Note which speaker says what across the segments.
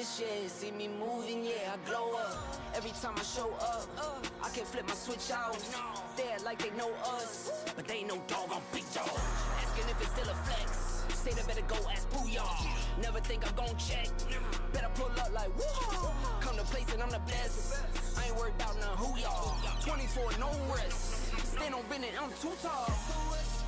Speaker 1: this, yeah. See me moving, yeah, I glow up. Every time I show up, I can flip my switch out. They act like they know us, but they ain't no dog, I'm big dog. Asking if it's still a flex, say they better go ask Booyah. Never think I'm gon' check, better pull up like woo. Come to place and I'm the best, I ain't worried about none who y'all. 24, no rest, stand on business, I'm too tall.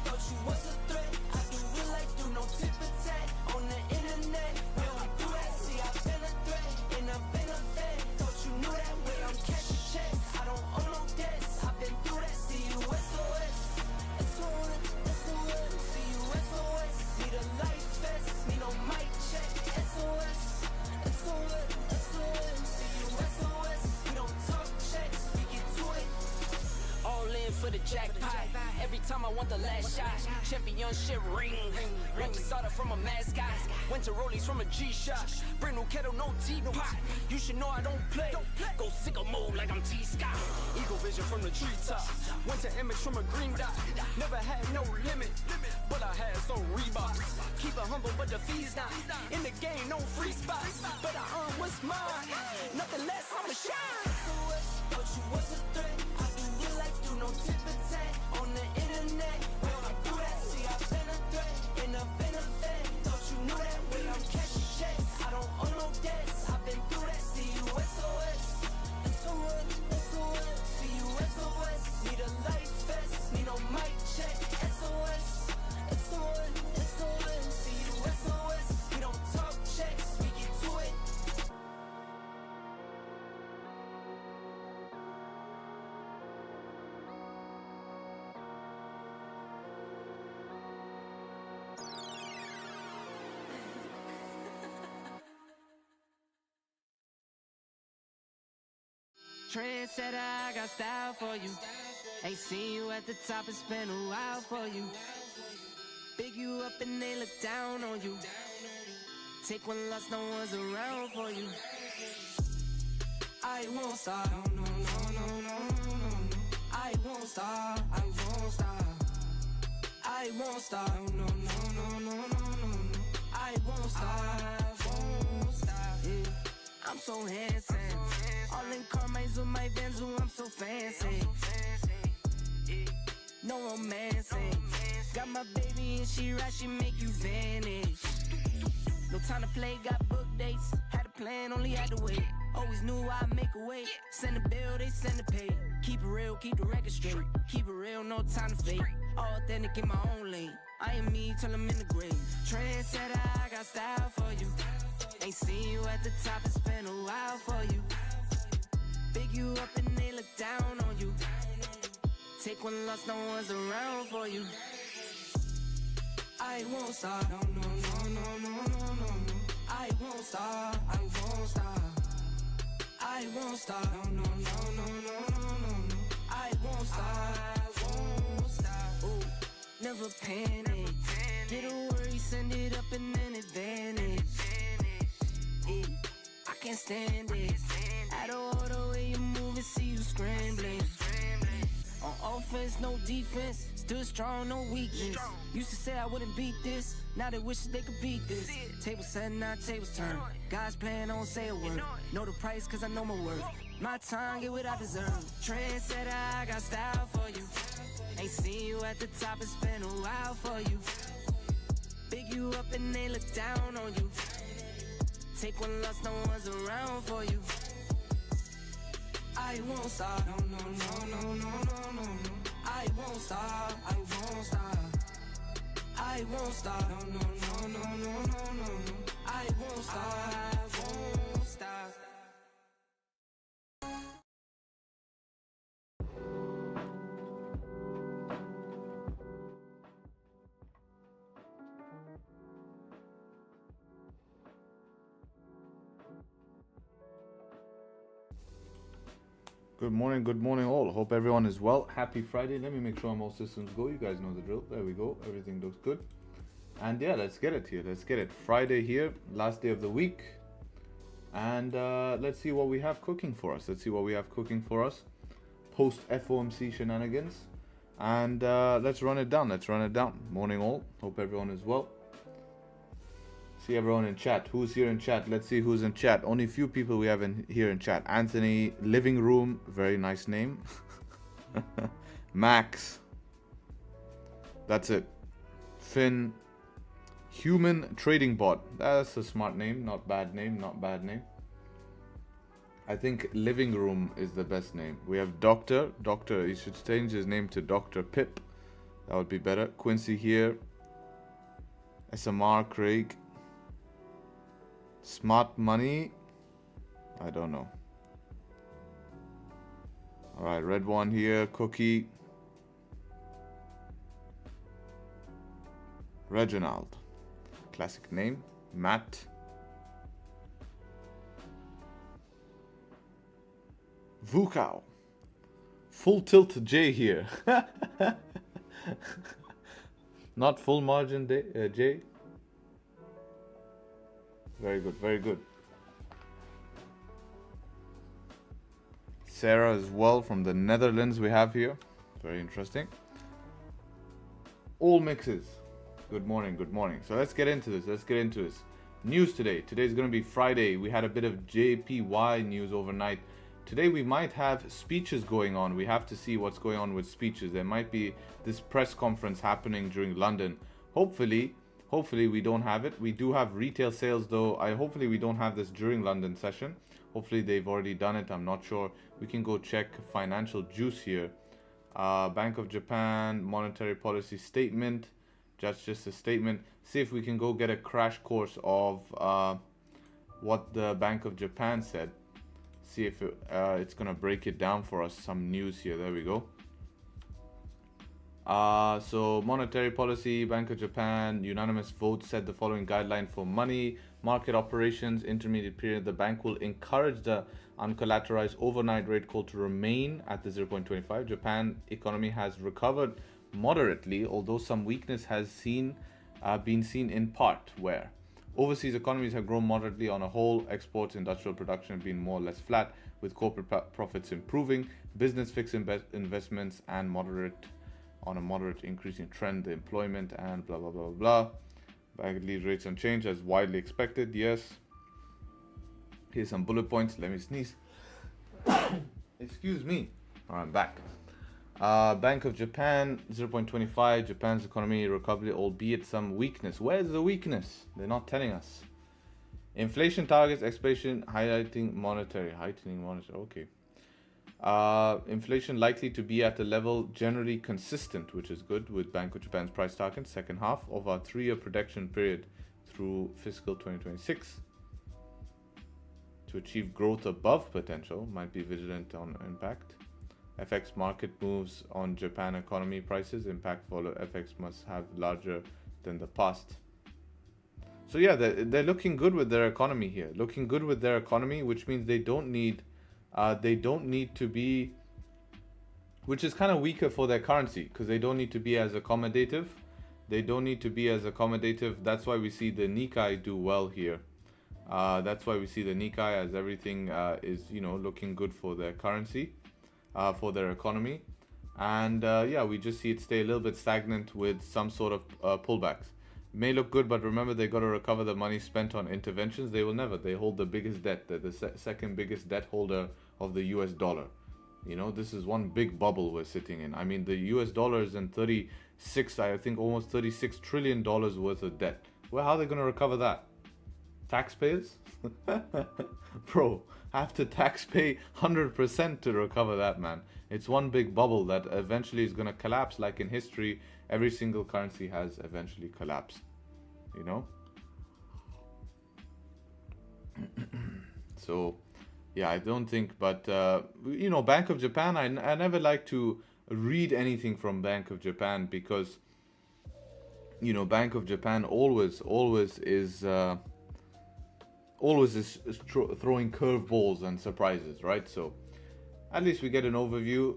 Speaker 1: Thought you was a threat, I do real life, do no tip or tat. On the internet, we don't do that, see I've been a threat, and I've been a vet. Thought you knew that way, I'm cashing checks, I don't owe no debts, I've been through that, see you SOS. SOS, SOS, see you SOS. Need a life vest, need no mic check, SOS. SOS, SOS, see you SOS. We don't talk checks, we get to it. All in for the jackpot. Every time I want the last shot. Championship ring. Rank started from a mascot. Went to Rollies from a G-Shock. Brand new kettle, no teapot. You should know I don't play. Go sicko mode like I'm T-Scott. Eagle vision from the treetops. Went to image from a green dot. Never had no limit, but I had some Reeboks. Keep it humble, but the fees not. In the game, no free spots. But I earn what's mine. Nothing less, I'ma shine. Thought you was a threat. I do real life, do no tip or tat. On the internet, we don't do that. See, I've been a threat, and I've been a vet. Thought you knew that way, I'm cashing checks. I don't owe no debts, I've been through that. See you SOS. SOS, SOS, see you SOS. Need a life vest, need no mic check. SOS, SOS, SOS, see you SOS. We don't talk checks, we get to it.
Speaker 2: Trendsetter, I got style for you. Ain't seen you at the top, it's been a while for you. Big you up and they look down on you. Take one loss, no one's around for you. I won't stop, no, no, no, no, no, no. I won't stop, I won't stop. I won't stop, no, no, no, no, no, no. I won't stop, won't stop. Yeah. I'm so handsome. All in Carmine's with my Vans, I'm so fancy. No romancing. Got my baby and she right, she make you vanish. No time to play, got book dates. Had a plan, only had to wait. Always knew I'd make a way. Send a bill, they send a pay. Keep it real, keep the record straight. Keep it real, no time to fake. All authentic in my own lane. I am me till I'm in the grave. Trendsetter, I got style for you. Ain't seen you at the top, it's been a while for you. Big you up and they look down on you. Take one loss, no one's around for you. I won't stop, no, no, no, no, no, no, no. I won't stop, I won't stop. I won't stop, no, no, no, no, no, no, no. I won't stop, won't stop. Ooh, never panic. Get a worry, send it up and then advantage. Yeah, I can't stand it. Out of order way you moving, see you scrambling. On offense, no defense. Still strong, no weakness. Used to say I wouldn't beat this. Now they wish they could beat this. Table set, now tables turn. God's plan, I don't say a word. Know the price, cause I know my worth. My time, get what I deserve. Trendsetter, I got style for you. Ain't seen you at the top, it's been a while for you. Big you up and they look down on you. Take one loss, no one's around for you. I won't stop, no, no, no, no, no, no, no. I won't stop, I won't stop. I won't stop, no, no, no, no, no, no, no. I won't stop, won't stop.
Speaker 3: Good morning all. Hope everyone is well. Happy Friday. Let me make sure all systems go. You guys know the drill. There we go. Everything looks good. And yeah, let's get it here. Let's get it. Friday here, last day of the week. And let's see what we have cooking for us. Let's see what we have cooking for us. Post FOMC shenanigans. And let's run it down. Let's run it down. Morning all. Hope everyone is well. See everyone in chat. Who's here in chat? Let's see who's in chat. Only few people we have here in chat. Anthony, Living Room, very nice name. Max. That's it. Finn. Human Trading Bot. That's a smart name. Not bad name. Not bad name. I think Living Room is the best name. We have Doctor. Doctor. He should change his name to Dr. Pip. That would be better. Quincy here. SMR Craig. Smart Money. I don't know. Alright, Red One here. Cookie. Reginald. Classic name. Matt. Vukao. Full tilt J here. Not full margin J. Very good, very good. Sarah as well from the Netherlands we have here. Very interesting. All mixes. Good morning, good morning. So let's get into this. News today. Today's going to be Friday. We had a bit of JPY news overnight. Today we might have speeches going on. We have to see what's going on with speeches. There might be this press conference happening during London. Hopefully we don't have it. We do have retail sales though. Hopefully we don't have this during London session. Hopefully they've already done it. I'm not sure. We can go check financial juice here. Bank of Japan monetary policy statement. That's just a statement. See if we can go get a crash course of what the Bank of Japan said. See if it's gonna break it down for us. Some news here. There we go. So monetary policy, Bank of Japan, unanimous vote set the following guideline for money market operations. Intermediate period, the bank will encourage the uncollateralized overnight rate call to remain at the 0.25. Japan economy has recovered moderately, although some weakness has been seen in part where overseas economies have grown moderately on a whole. Exports, industrial production have been more or less flat, with corporate profits improving, business fixed investments and on a moderate increasing trend, the employment and blah blah blah blah. Bank lead rates unchanged as widely expected. Yes. Here's some bullet points. Let me sneeze. Excuse me. Alright, I'm back. Bank of Japan 0.25. Japan's economy recovery, albeit some weakness. Where's the weakness? They're not telling us. Inflation targets expectation heightening monetary. Okay. Inflation likely to be at a level generally consistent, which is good, with Bank of Japan's price target second half of our 3-year projection period through fiscal 2026. To achieve growth above potential, might be vigilant on impact. FX market moves on Japan economy prices. Impact follow FX must have larger than the past. So yeah, they're looking good with their economy here. Looking good with their economy, which means they don't need to be, which is kind of weaker for their currency, because they don't need to be as accommodative. That's why we see the Nikkei do well here. That's why we see the Nikkei as everything is, looking good for their currency, for their economy. And yeah, we just see it stay a little bit stagnant with some sort of pullbacks. May look good, but remember, they got to recover the money spent on interventions. They will never. They hold the biggest debt. They're the second biggest debt holder of the US dollar. This is one big bubble we're sitting in. I mean, the US dollar is in almost $36 trillion worth of debt. Well, how are they going to recover that? Taxpayers? Bro, have to tax pay 100% to recover that, man. It's one big bubble that eventually is going to collapse. Like in history, every single currency has eventually collapsed, So yeah, I don't think, but Bank of Japan, I never like to read anything from Bank of Japan, because Bank of Japan always is throwing curveballs and surprises, right? So at least we get an overview.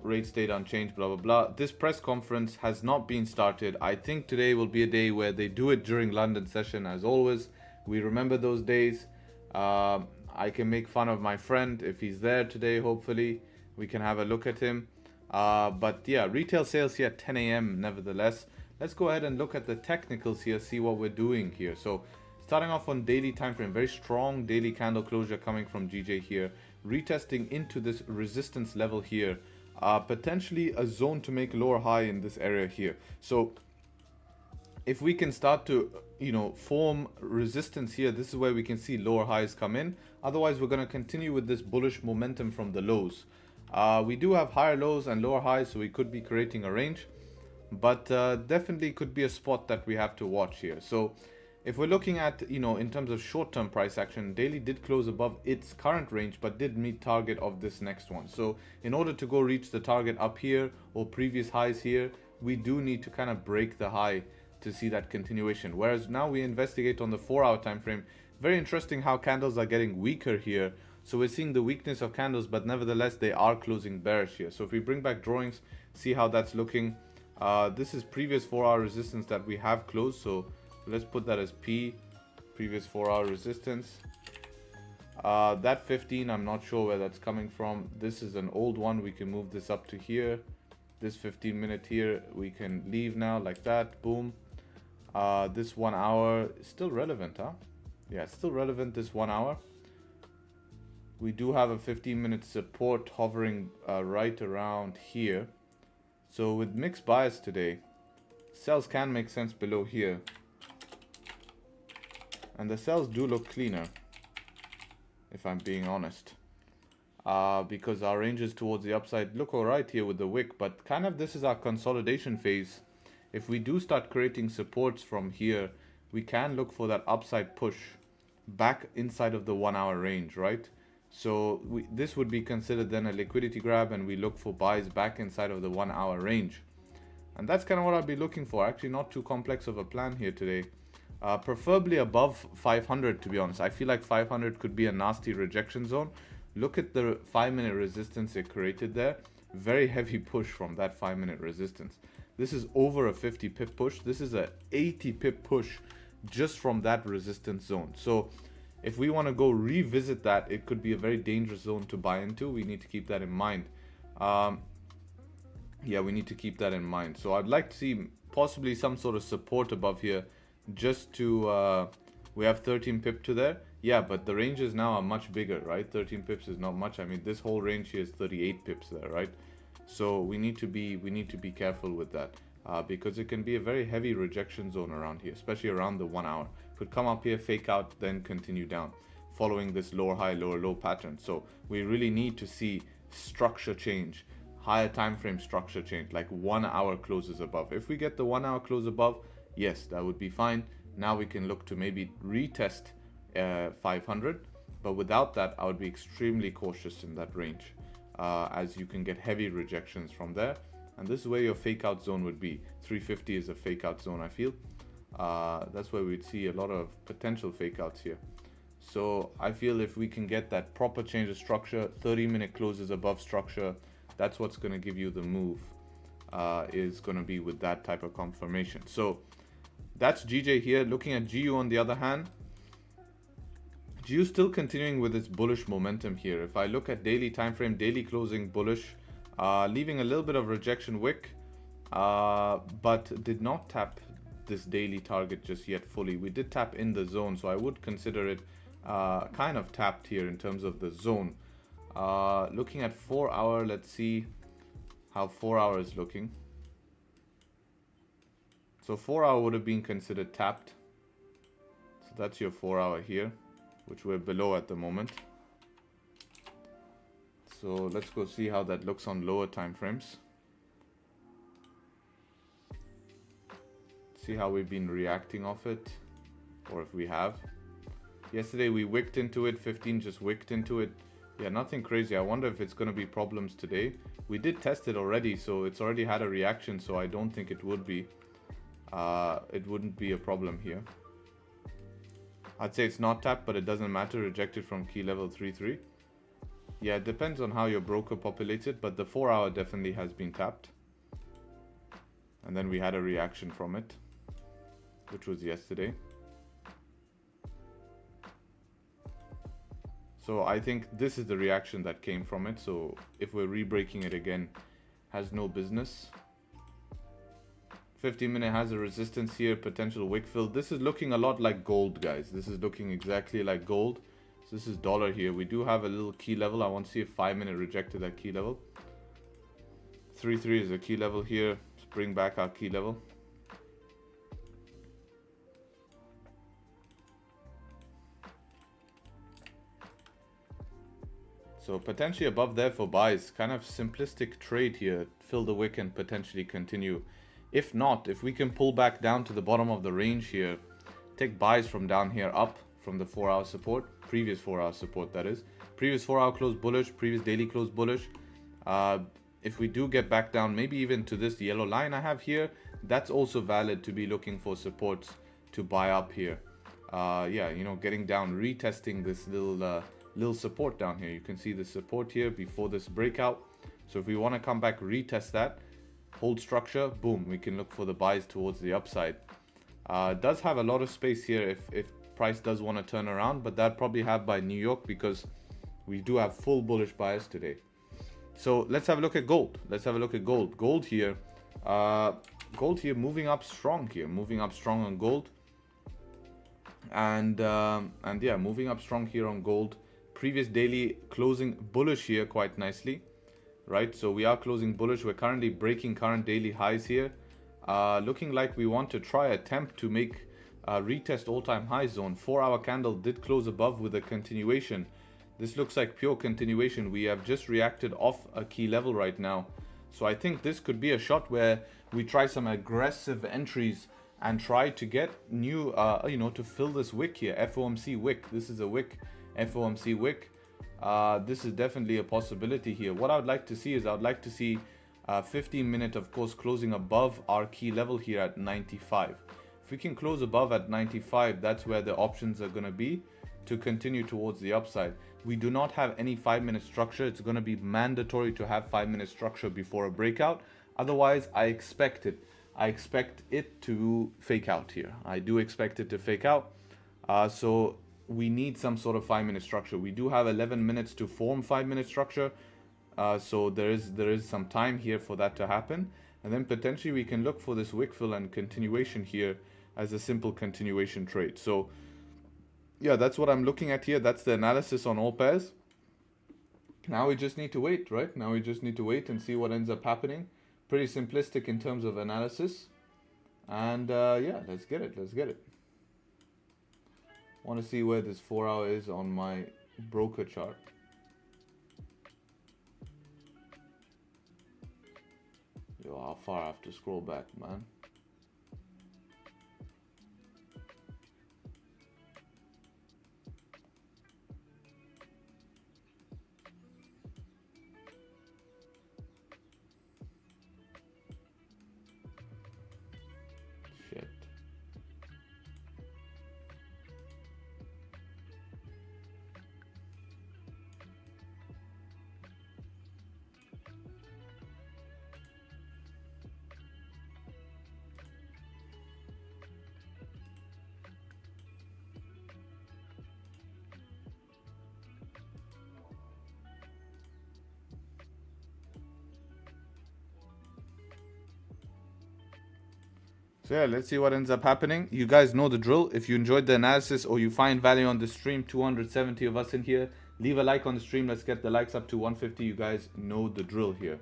Speaker 3: Rates stayed unchanged, blah blah blah. This press conference has not been started. I think today will be a day where they do it during London session, as always. We remember those days. I can make fun of my friend if he's there today. Hopefully we can have a look at him. But yeah, retail sales here at 10 a.m. nevertheless. Let's go ahead and look at the technicals here, see what we're doing here. So Starting off on daily time frame, very strong daily candle closure coming from GJ here, retesting into this resistance level here, potentially a zone to make lower high in this area here. So if we can start to, you know, form resistance here, this is where we can see lower highs come in. Otherwise, we're going to continue with this bullish momentum from the lows. We do have higher lows and lower highs, so we could be creating a range, but definitely could be a spot that we have to watch here. So if we're looking at, you know, in terms of short-term price action, daily did close above its current range, but did meet target of this next one. So in order to go reach the target up here or previous highs here, we do need to kind of break the high to see that continuation. Whereas now we investigate on the 4-hour time frame. Very interesting how candles are getting weaker here. So we're seeing the weakness of candles, but nevertheless they are closing bearish here. So if we bring back drawings, see how that's looking. This is previous 4-hour resistance that we have closed, so let's put that as P, previous 4-hour resistance. That 15, I'm not sure where that's coming from. This is an old one. We can move this up to here. This 15-minute here, we can leave now like that. Boom. This 1 hour is still relevant, huh? Yeah, it's still relevant, this 1 hour. We do have a 15-minute support hovering right around here. So with mixed bias today, sells can make sense below here. And the sells do look cleaner, if I'm being honest. Because our ranges towards the upside look alright here with the wick, but kind of this is our consolidation phase. If we do start creating supports from here, we can look for that upside push back inside of the 1 hour range, right? So this would be considered then a liquidity grab, and we look for buys back inside of the 1 hour range. And that's kind of what I'll be looking for. Actually not too complex of a plan here today. Preferably above 500, to be honest. I feel like 500 could be a nasty rejection zone. Look at the 5-minute resistance it created there. Very heavy push from that 5-minute resistance. This is over a 50 pip push. This is a 80 pip push just from that resistance zone. So if we want to go revisit that, it could be a very dangerous zone to buy into. We need to keep that in mind. Yeah, we need to keep that in mind. So I'd like to see possibly some sort of support above here, just to we have 13 pip to there. Yeah, but the ranges now are much bigger, right? 13 pips is not much. I mean, this whole range here is 38 pips there, right? So we need to be careful with that, because it can be a very heavy rejection zone around here, especially around the 1 hour. Could come up here, fake out, then continue down, following this lower high, lower low pattern. So we really need to see structure change, higher time frame structure change, like 1 hour closes above. If we get the 1 hour close above, yes, that would be fine. Now we can look to maybe retest 500, but without that, I would be extremely cautious in that range, as you can get heavy rejections from there. And this is where your fake out zone would be. 350 is a fake out zone, I feel. That's where we'd see a lot of potential fake outs here. So I feel if we can get that proper change of structure, 30-minute closes above structure, that's what's going to give you the move, is going to be with that type of confirmation. So that's GJ here. Looking at GU on the other hand, GU still continuing with its bullish momentum here. If I look at daily time frame, daily closing bullish, leaving a little bit of rejection wick, but did not tap this daily target just yet fully. We did tap in the zone, so I would consider it kind of tapped here in terms of the zone. Looking at 4 hour, let's see how 4 hour is looking. So 4 hour would have been considered tapped. So that's your 4 hour here, which we're below at the moment. So let's go see how that looks on lower time frames. See how we've been reacting off it, or if we have. Yesterday we wicked into it, 15 just wicked into it. Yeah, nothing crazy. I wonder if it's going to be problems today. We did test it already, so it's already had a reaction, so I don't think it would be. It wouldn't be a problem here. I'd say it's not tapped, but it doesn't matter. Rejected from key level 3-3. Yeah, it depends on how your broker populates it, but the 4 hour definitely has been tapped. And then we had a reaction from it, which was yesterday. So I think this is the reaction that came from it. So if we're re-breaking it again, has no business. 50-minute has a resistance here, potential wick fill. This is looking a lot like gold, guys. This is looking exactly like gold. So this is dollar here. We do have a little key level. I want to see if 5-minute rejected that key level. 3.3 is a key level here. Let's bring back our key level. So potentially above there for buys. Kind of simplistic trade here. Fill the wick and potentially continue. If not, if we can pull back down to the bottom of the range here, take buys from down here up from the 4-hour support. Previous 4-hour support, that is. Previous 4-hour close bullish. Previous daily close bullish. If we do get back down, maybe even to this yellow line I have here, that's also valid to be looking for supports to buy up here. Yeah, you know, getting down, retesting this little support down here. You can see the support here before this breakout. So if we want to come back, retest that, hold structure, boom, we can look for the buys towards the upside. Does have a lot of space here if price does want to turn around, but that probably have by New York because we do have full bullish bias today. So let's have a look at gold. Let's have a look at gold. Gold here moving up strong here, moving up strong on gold. And yeah, moving up strong here on gold. Previous daily closing bullish here quite nicely, right? So we are closing bullish. We're currently breaking current daily highs here. Looking like we want to try attempt to make retest all-time high zone. 4-hour candle did close above with a continuation. This looks like pure continuation. We have just reacted off a key level right now. So I think this could be a shot where we try some aggressive entries and try to get new, you know, to fill this wick here. FOMC wick. This is a wick. FOMC wick. This is definitely a possibility here. What I would like to see is I would like to see 15-minute, of course, closing above our key level here at 95. If we can close above at 95, that's where the options are going to be to continue towards the upside. We do not have any 5-minute structure. It's going to be mandatory to have 5-minute structure before a breakout. Otherwise, I expect it to fake out here. I do expect it to fake out. So we need some sort of 5-minute structure. We do have 11 minutes to form 5-minute structure. So there is some time here for that to happen. And then potentially we can look for this wick fill and continuation here as a simple continuation trade. So yeah, that's what I'm looking at here. That's the analysis on all pairs. Now we just need to wait, right? Now we just need to wait and see what ends up happening. Pretty simplistic in terms of analysis. And yeah, let's get it. Let's get it. Want to see where this 4-hour is on my broker chart. Yo, how far I have to scroll back, man. Shit. So yeah, let's see what ends up happening. You guys know the drill. If you enjoyed the analysis or you find value on the stream, 270 of us in here, leave a like on the stream. Let's get the likes up to 150. You guys know the drill here.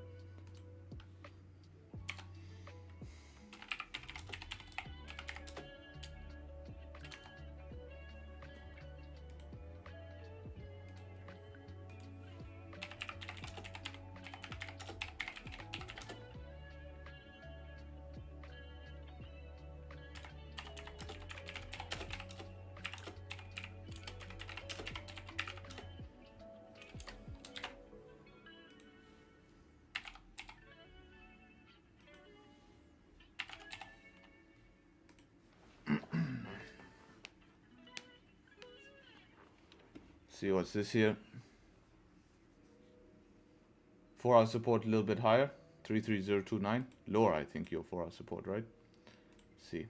Speaker 3: See what's this here. 4-hour support a little bit higher, 33029. Lower, I think, your 4-hour support, right? See.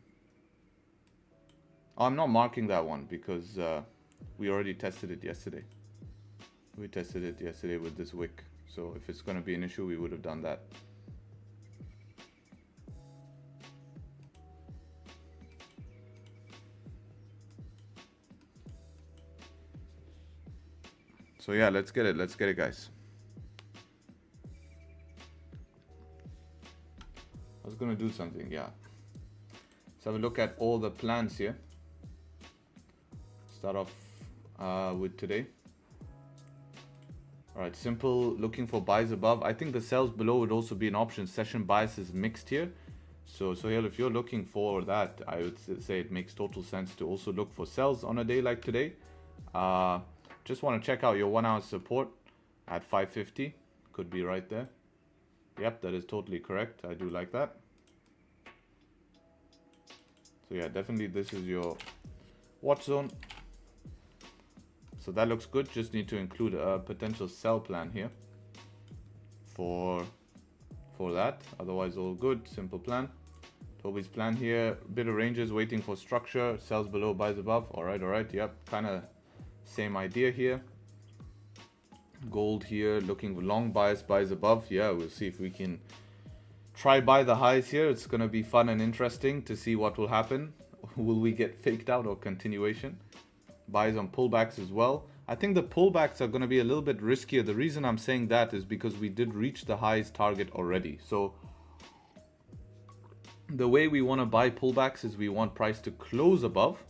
Speaker 3: I'm not marking that one because we already tested it yesterday. We tested it yesterday with this wick. So if it's going to be an issue, we would have done that. So yeah, let's get it, guys. I was gonna do something, yeah. Let's have a look at all the plans here. Start off with today. All right, simple, looking for buys above. I think the sells below would also be an option. Session bias is mixed here. So here, if you're looking for that, I would say it makes total sense to also look for sells on a day like today. Just want to check out your 1 hour support at 550. Could be right there. Yep, that is totally correct. I do like that. So yeah, definitely this is your watch zone. So that looks good. Just need to include a potential sell plan here for that. Otherwise all good. Simple plan. Toby's plan here. Bit of ranges, waiting for structure. Sells below, buys above. All right. Yep, kind of same idea here. Gold here, looking long bias, buys above. Yeah, we'll see if we can try buy the highs here. It's gonna be fun and interesting to see what will happen. Will we get faked out or continuation? Buys on pullbacks as well. I think the pullbacks are going to be a little bit riskier. The reason I'm saying that is because we did reach the highs target already. So the way we want to buy pullbacks is we want price to close above,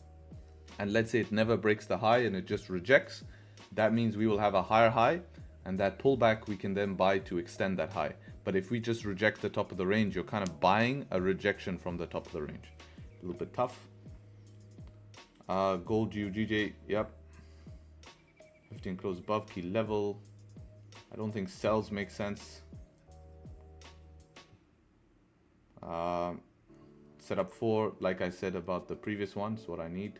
Speaker 3: and let's say it never breaks the high and it just rejects. That means we will have a higher high, and that pullback we can then buy to extend that high. But if we just reject the top of the range, you're kind of buying a rejection from the top of the range. A little bit tough. Gold GBPJPY, yep. 15 close above key level. I don't think sells make sense. Setup 4, like I said about the previous ones, what I need.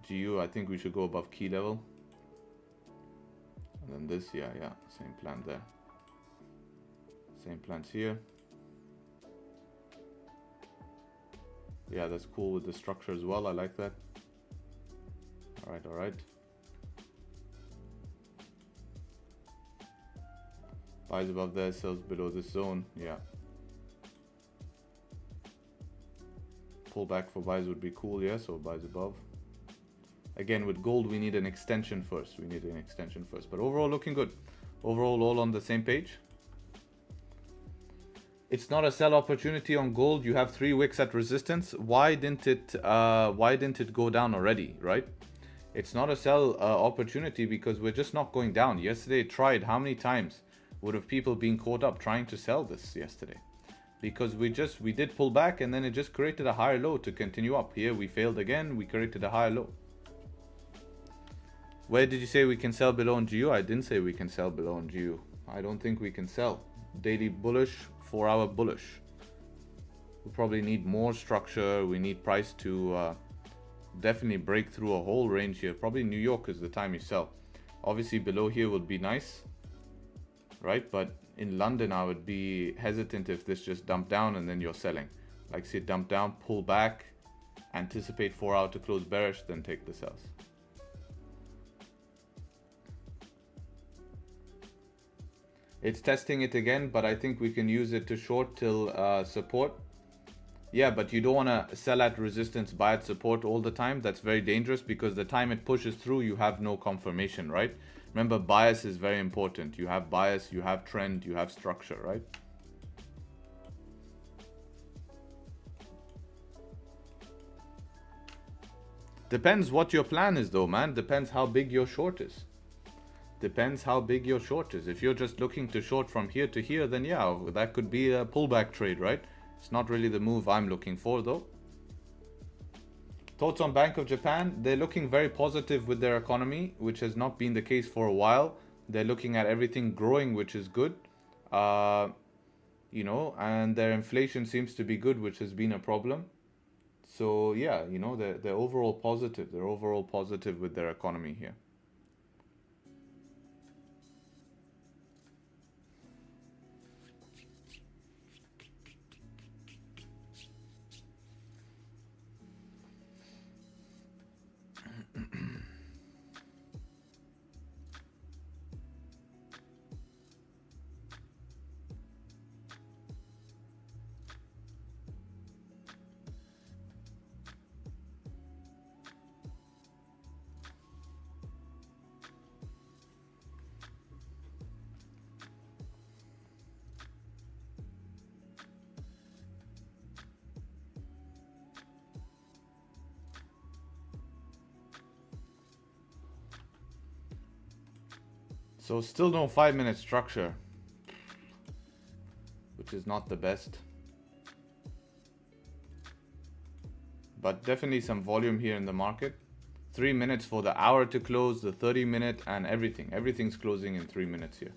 Speaker 3: GU, I think we should go above key level. And then this, yeah, same plan there. Same plans here. Yeah, that's cool with the structure as well. I like that. All right. Buys above there, sells below this zone. Yeah. Pullback for buys would be cool. Yeah, so buys above. Again, with gold, we need an extension first. But overall, looking good. Overall, all on the same page. It's not a sell opportunity on gold. You have 3 wicks at resistance. Why didn't it go down already, right? It's not a sell opportunity because we're just not going down. Yesterday it tried. How many times would have people been caught up trying to sell this yesterday? Because we did pull back and then it just created a higher low to continue up. Here we failed again. We created a higher low. Where did you say we can sell below on GU? I didn't say we can sell below on GU. I don't think we can sell. Daily bullish, 4 hour bullish. We probably need more structure. We need price to definitely break through a whole range here. Probably New York is the time you sell. Obviously below here would be nice, right? But in London, I would be hesitant if this just dumped down and then you're selling. Like say dump down, pull back, anticipate 4 hour to close bearish, then take the sells. It's testing it again, but I think we can use it to short till support. Yeah, but you don't want to sell at resistance, buy at support all the time. That's very dangerous because the time it pushes through, you have no confirmation, right? Remember, bias is very important. You have bias, you have trend, you have structure, right? Depends what your plan is though, man. Depends how big your short is. If you're just looking to short from here to here, then yeah, that could be a pullback trade, right? It's not really the move I'm looking for though. Thoughts on Bank of Japan? They're looking very positive with their economy, which has not been the case for a while. They're looking at everything growing, which is good. You know, and their inflation seems to be good, which has been a problem. So yeah, you know, they're overall positive. They're overall positive with their economy here. So still no 5-minute structure, which is not the best. But definitely some volume here in the market. 3 minutes for the hour to close, the 30-minute, and everything. Everything's closing in 3 minutes here.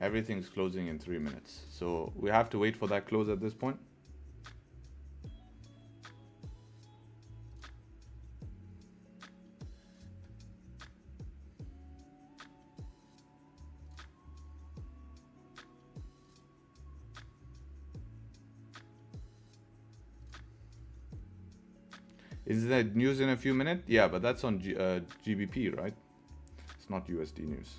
Speaker 3: Everything's closing in 3 minutes. So we have to wait for that close at this point. Is that news in a few minutes? Yeah, but that's on GBP, right? It's not USD news.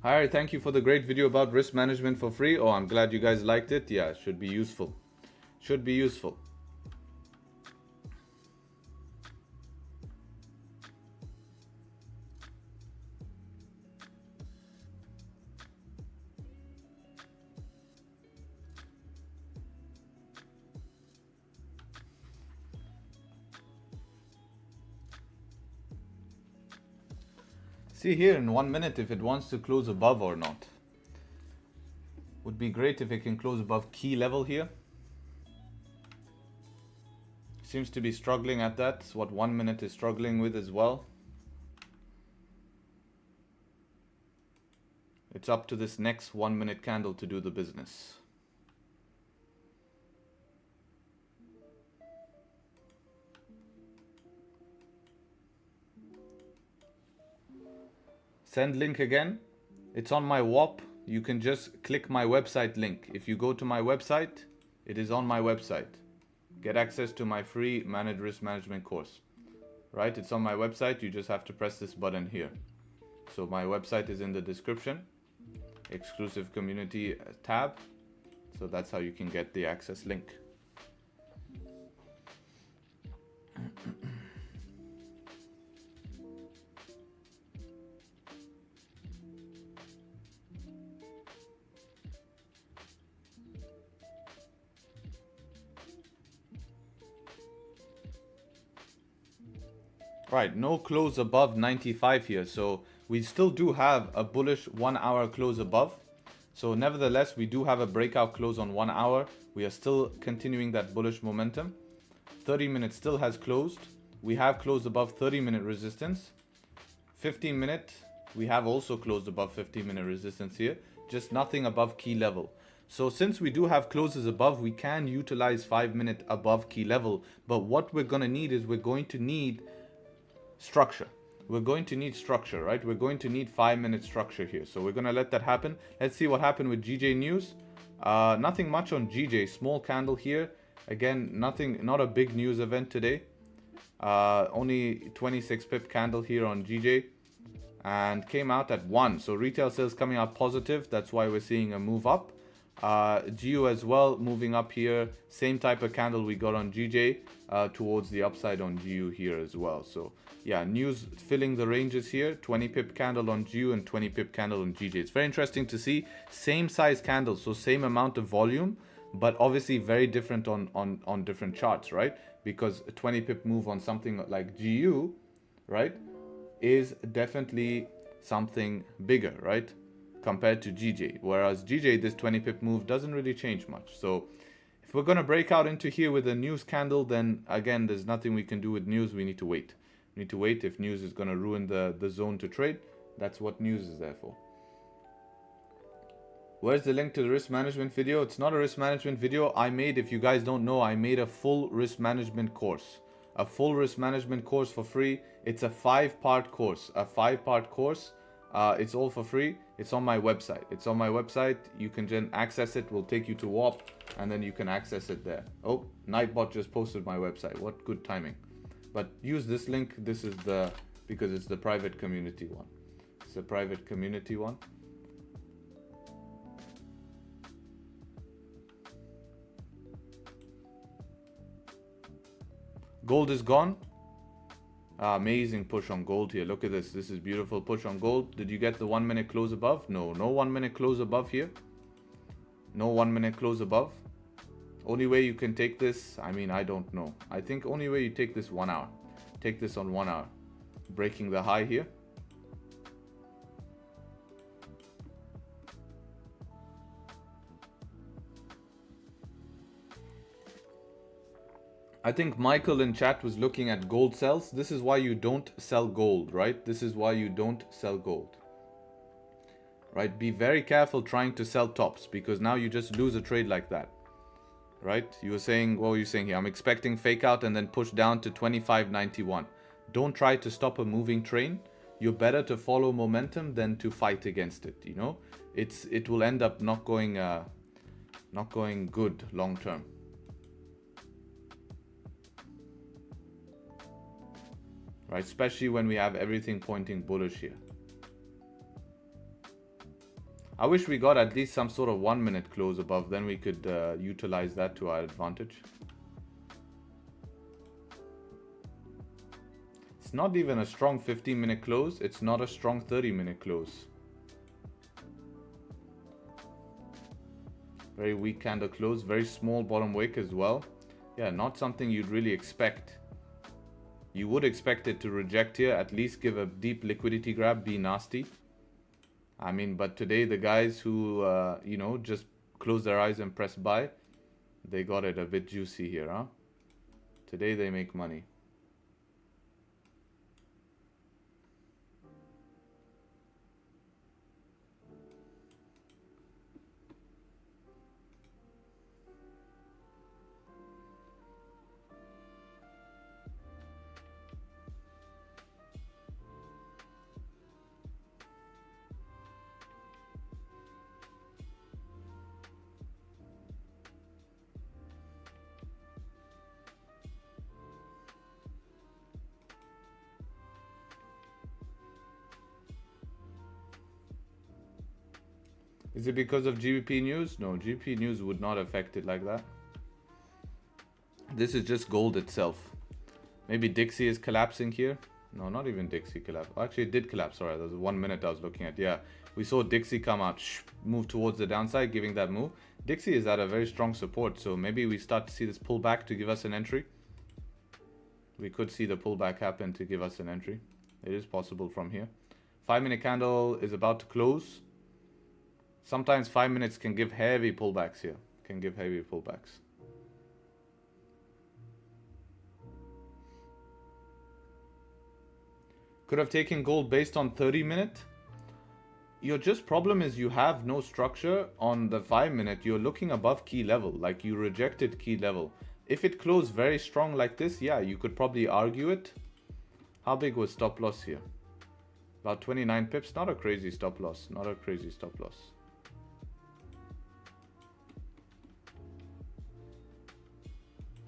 Speaker 3: Hi, thank you for the great video about risk management for free. Oh, I'm glad you guys liked it. Yeah, it should be useful. Should be useful. See here in 1 minute if it wants to close above or not. Would be great if it can close above key level here. Seems to be struggling at that. It's what 1 minute is struggling with as well. It's up to this next 1 minute candle to do the business. Send link again. It's on my WAP. You can just click my website link. If you go to my website, it is on my website. Get access to my free managed risk management course. Right? It's on my website. You just have to press this button here. So my website is in the description. Exclusive community tab. So that's how you can get the access link. Right, no close above 95 here, so we still do have a bullish 1 hour close above. So nevertheless, we do have a breakout close on 1 hour. We are still continuing that bullish momentum. 30 minutes still has closed. We have closed above 30-minute resistance. 15-minute, we have also closed above 15-minute resistance here, just nothing above key level. So since we do have closes above, we can utilize 5-minute above key level. But what we're going to need is we're going to need structure. We're going to need structure, right? We're going to need 5-minute structure here. So we're going to let that happen. Let's see what happened with GJ news. Nothing much on GJ. Small candle here. Again, nothing, not a big news event today. Only 26 pip candle here on GJ. And came out at 1. So retail sales coming out positive. That's why we're seeing a move up. GU as well moving up here. Same type of candle we got on GJ towards the upside on GU here as well. So yeah, news filling the ranges here. 20 pip candle on GU and 20 pip candle on GJ. It's very interesting to see same size candles, so same amount of volume, but obviously very different on different charts, right? Because a 20 pip move on something like GU, right, is definitely something bigger, right, compared to GJ. Whereas GJ, this 20 pip move doesn't really change much. So if we're going to break out into here with a news candle, then again, there's nothing we can do with news. We need to wait. We need to wait. If news is going to ruin the zone to trade, that's what news is there for. Where's the link to the risk management video? It's not a risk management video I made. If you guys don't know, I made a full risk management course. A full risk management course for free. It's a 5-part course. A 5-part course. It's all for free. It's on my website. It's on my website. You can then access it. We'll take you to WAP and then you can access it there. Oh, Nightbot just posted my website. What good timing. But use this link. This is the, because it's the private community one. It's a private community one. Gold is gone. Amazing push on gold here. Look at this. This is beautiful push on gold. Did you get the 1 minute close above? No, no 1 minute close above here. No 1 minute close above. Only way you can take this, I mean, I don't know. I think only way you take this 1 hour. Take this on 1 hour. Breaking the high here. I think Michael in chat was looking at gold sells. This is why you don't sell gold, right? This is why you don't sell gold. Right? Be very careful trying to sell tops, because now you just lose a trade like that. Right? You were saying, what were you saying here? I'm expecting fake out and then push down to 25.91. Don't try to stop a moving train. You're better to follow momentum than to fight against it, you know? It will end up not going good long term. Right, especially when we have everything pointing bullish here. I wish we got at least some sort of 1 minute close above, then we could utilize that to our advantage. It's not even a strong 15-minute close, it's not a strong 30-minute close. Very weak candle close, very small bottom wick as well. Yeah, not something you'd really expect. You would expect it to reject here, at least give a deep liquidity grab, be nasty. I mean, but today the guys who, you know, just close their eyes and press buy, they got it a bit juicy here, huh? Today they make money. Is it because of GBP news? No, GBP news would not affect it like that. This is just gold itself. Maybe Dixie is collapsing here. No, not even Dixie collapse. Actually, it did collapse. Sorry, there was 1 minute I was looking at. Yeah, we saw Dixie come out, move towards the downside, giving that move. Dixie is at a very strong support, so maybe we start to see this pullback to give us an entry. We could see the pullback happen to give us an entry. It is possible from here. 5 minute candle is about to close. Sometimes 5 minutes can give heavy pullbacks here. Can give heavy pullbacks. Could have taken gold based on 30 minute. Your just problem is you have no structure on the 5 minute. You're looking above key level, like you rejected key level. If it closed very strong like this, yeah, you could probably argue it. How big was stop loss here? About 29 pips. Not a crazy stop loss. Not a crazy stop loss.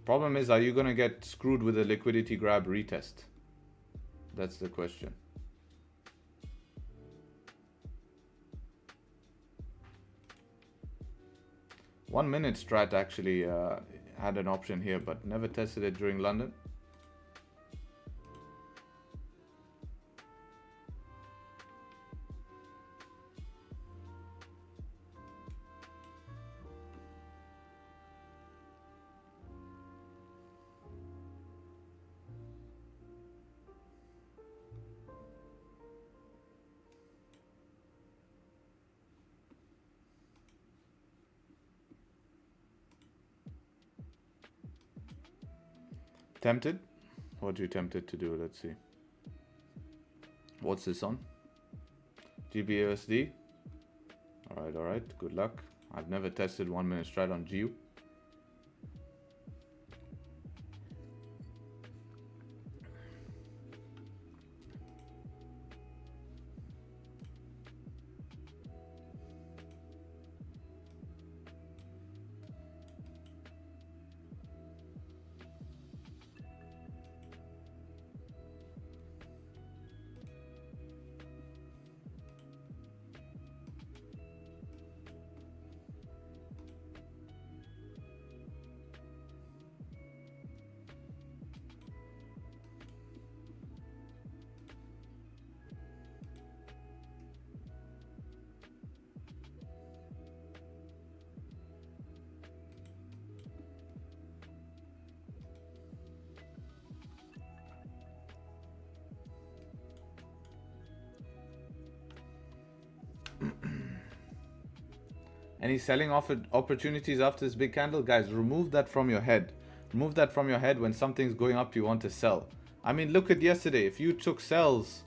Speaker 3: Problem is, are you going to get screwed with a liquidity grab retest? That's the question. One minute strat actually had an option here, but never tested it during London. Tempted? What are you tempted to do? Let's see. What's this on? GB USD? Alright. Good luck. I've never tested 1 minute strat on GU. Any selling opportunities after this big candle? Guys, remove that from your head. Remove that from your head. When something's going up, you want to sell. I mean, look at yesterday. If you took sells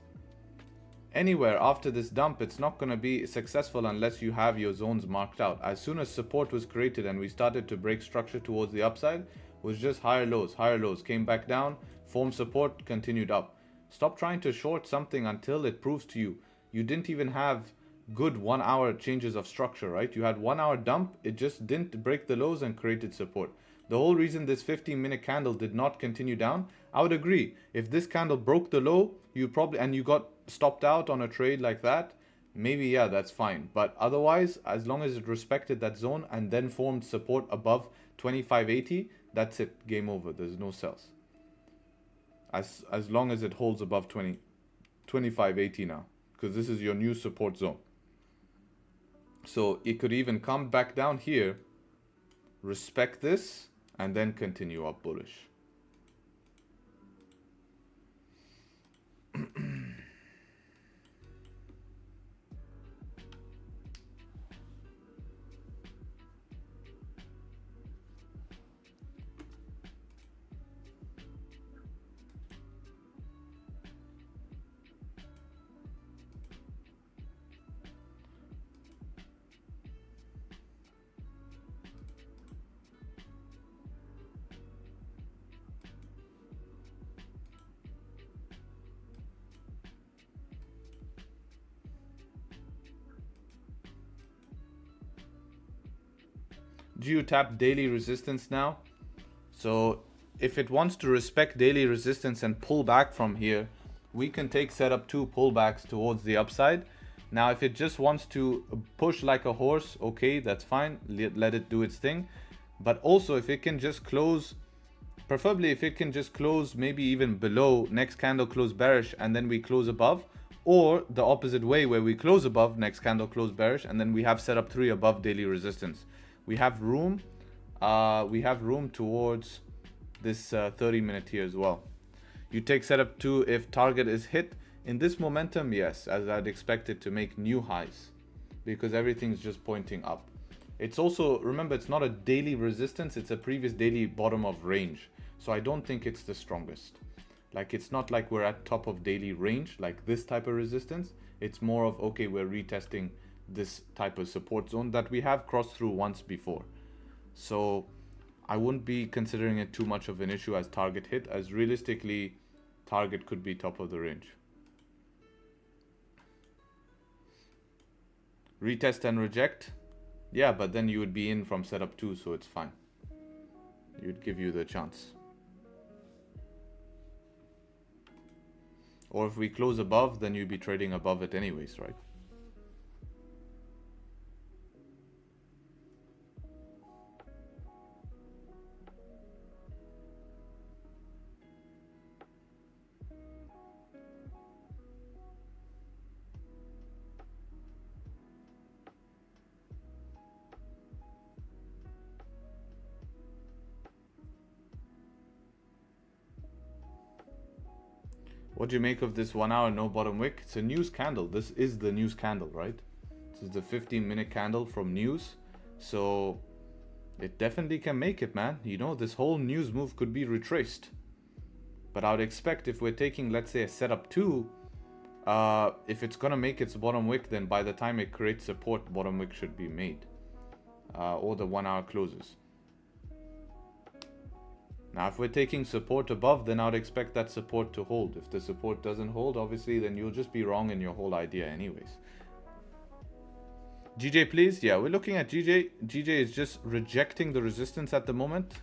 Speaker 3: anywhere after this dump, it's not going to be successful unless you have your zones marked out. As soon as support was created and we started to break structure towards the upside, it was just higher lows, came back down, formed support, continued up. Stop trying to short something until it proves to you. You didn't even have good 1 hour changes of structure, right? You had 1 hour dump, it just didn't break the lows and created support. The whole reason this 15-minute candle did not continue down, I would agree. If this candle broke the low, you got stopped out on a trade like that, maybe yeah, that's fine. But otherwise, as long as it respected that zone and then formed support above 25.80, that's it, game over. There's no sells. As long as it holds above 25.80 now, because this is your new support zone. So it could even come back down here, respect this, and then continue up bullish. Do you tap daily resistance now? So if it wants to respect daily resistance and pull back from here, we can take setup 2 pullbacks towards the upside. Now if it just wants to push like a horse, okay, that's fine, let it do its thing. But also if it can just close, preferably if it can just close maybe even below, next candle close bearish and then we close above, or the opposite way where we close above, next candle close bearish, and then we have setup 3 above daily resistance. We have room towards this 30-minute here as well. You take setup 2 if target is hit. In this momentum, yes, as I'd expect it to make new highs because everything's just pointing up. It's also, remember, it's not a daily resistance, it's a previous daily bottom of range. So I don't think it's the strongest. Like, it's not like we're at top of daily range, like this type of resistance. It's more of, okay, we're retesting this type of support zone that we have crossed through once before. So I wouldn't be considering it too much of an issue as target hit, as realistically target could be top of the range. Retest and reject, yeah, but then you would be in from setup 2, so it's fine. It would give you the chance. Or if we close above, then you'd be trading above it anyways, right? What do you make of this 1 hour no bottom wick? It's a news candle. This is the news candle, right? This is the 15-minute candle from news. So it definitely can make it, man. You know, this whole news move could be retraced. But I would expect if we're taking, let's say, a setup 2, if it's going to make its bottom wick, then by the time it creates support, bottom wick should be made. Or the 1 hour closes. Now, if we're taking support above, then I would expect that support to hold. If the support doesn't hold, obviously, then you'll just be wrong in your whole idea anyways. GJ, please. Yeah, we're looking at GJ. GJ is just rejecting the resistance at the moment.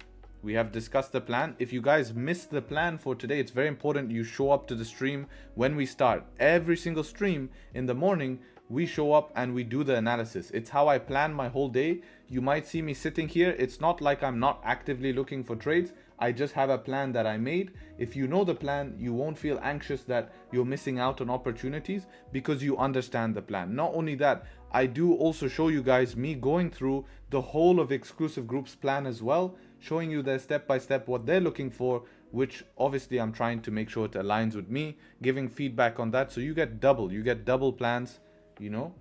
Speaker 3: We have discussed the plan. If you guys missed the plan for today, it's very important you show up to the stream when we start. Every single stream in the morning, we show up and we do the analysis. It's how I plan my whole day. You might see me sitting here. It's not like I'm not actively looking for trades. I just have a plan that I made. If you know the plan, you won't feel anxious that you're missing out on opportunities because you understand the plan. Not only that, I do also show you guys me going through the whole of Exclusive Group's plan as well, showing you their step-by-step what they're looking for, which obviously I'm trying to make sure it aligns with me, giving feedback on that. So you get double plans, you know.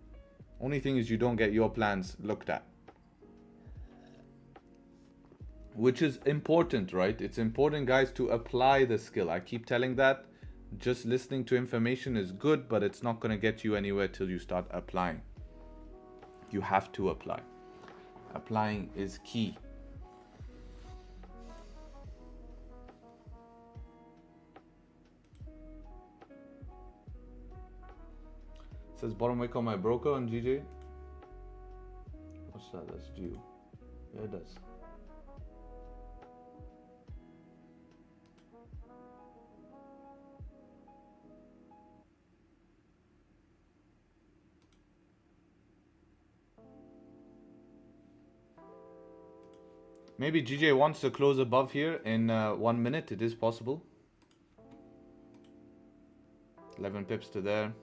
Speaker 3: Only thing is you don't get your plans looked at. which is important, right? It's important, guys, to apply the skill. I keep telling that. Just listening to information is good, but it's not going to get you anywhere till you start applying. You have to apply. Applying is key. It says bottom wick on my broker on GJ. What's that? That's due. Yeah, it does. Maybe GJ wants to close above here in 1 minute. It is possible. 11 pips to there.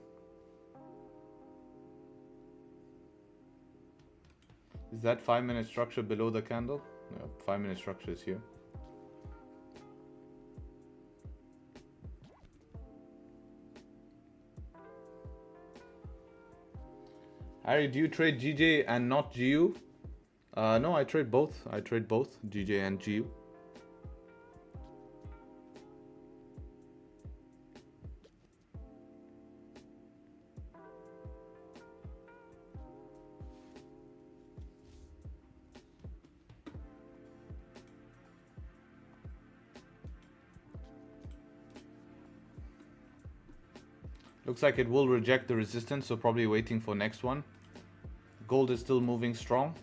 Speaker 3: Is that 5 minute structure below the candle? No, 5 minute structure is here. Harry, do you trade GJ and not GU? No, I trade both. I trade both GJ and GU. Looks like it will reject the resistance, so probably waiting for next one. Gold is still moving strong.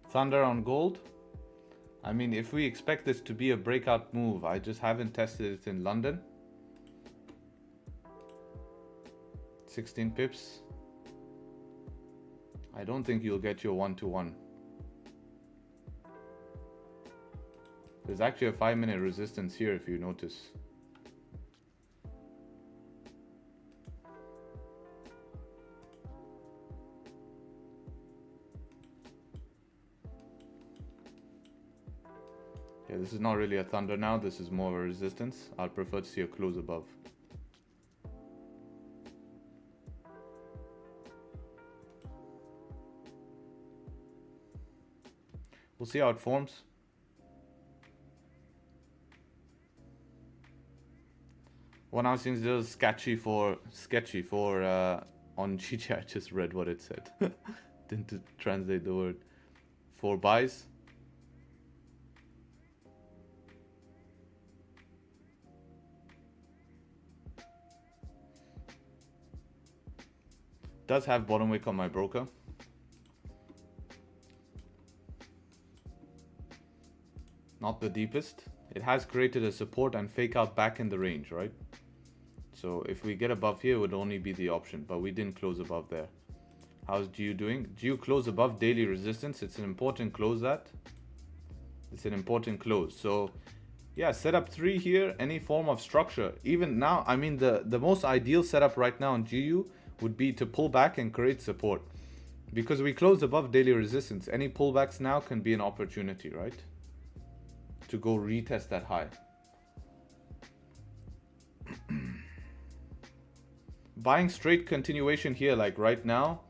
Speaker 3: Thunder on gold. I mean, if we expect this to be a breakout move, I just haven't tested it in London. 16 pips. I don't think you'll get your 1-to-1. There's actually a 5 minute resistance here if you notice. Yeah, this is not really a thunder now, this is more of a resistance. I'd prefer to see a close above. We'll see how it forms. One hour seems just sketchy for on GG. I just read what it said. Didn't translate the word. For buys. Does have bottom wick on my broker. Not the deepest. It has created a support and fake out back in the range, right? So if we get above here, it would only be the option, but we didn't close above there. How's GU doing? GU close above daily resistance. It's an important close that. It's an important close. So yeah, setup 3 here, any form of structure. Even now, I mean, the most ideal setup right now on GU would be to pull back and create support. Because we closed above daily resistance. Any pullbacks now can be an opportunity, right? To go retest that high. Buying straight continuation here, like right now.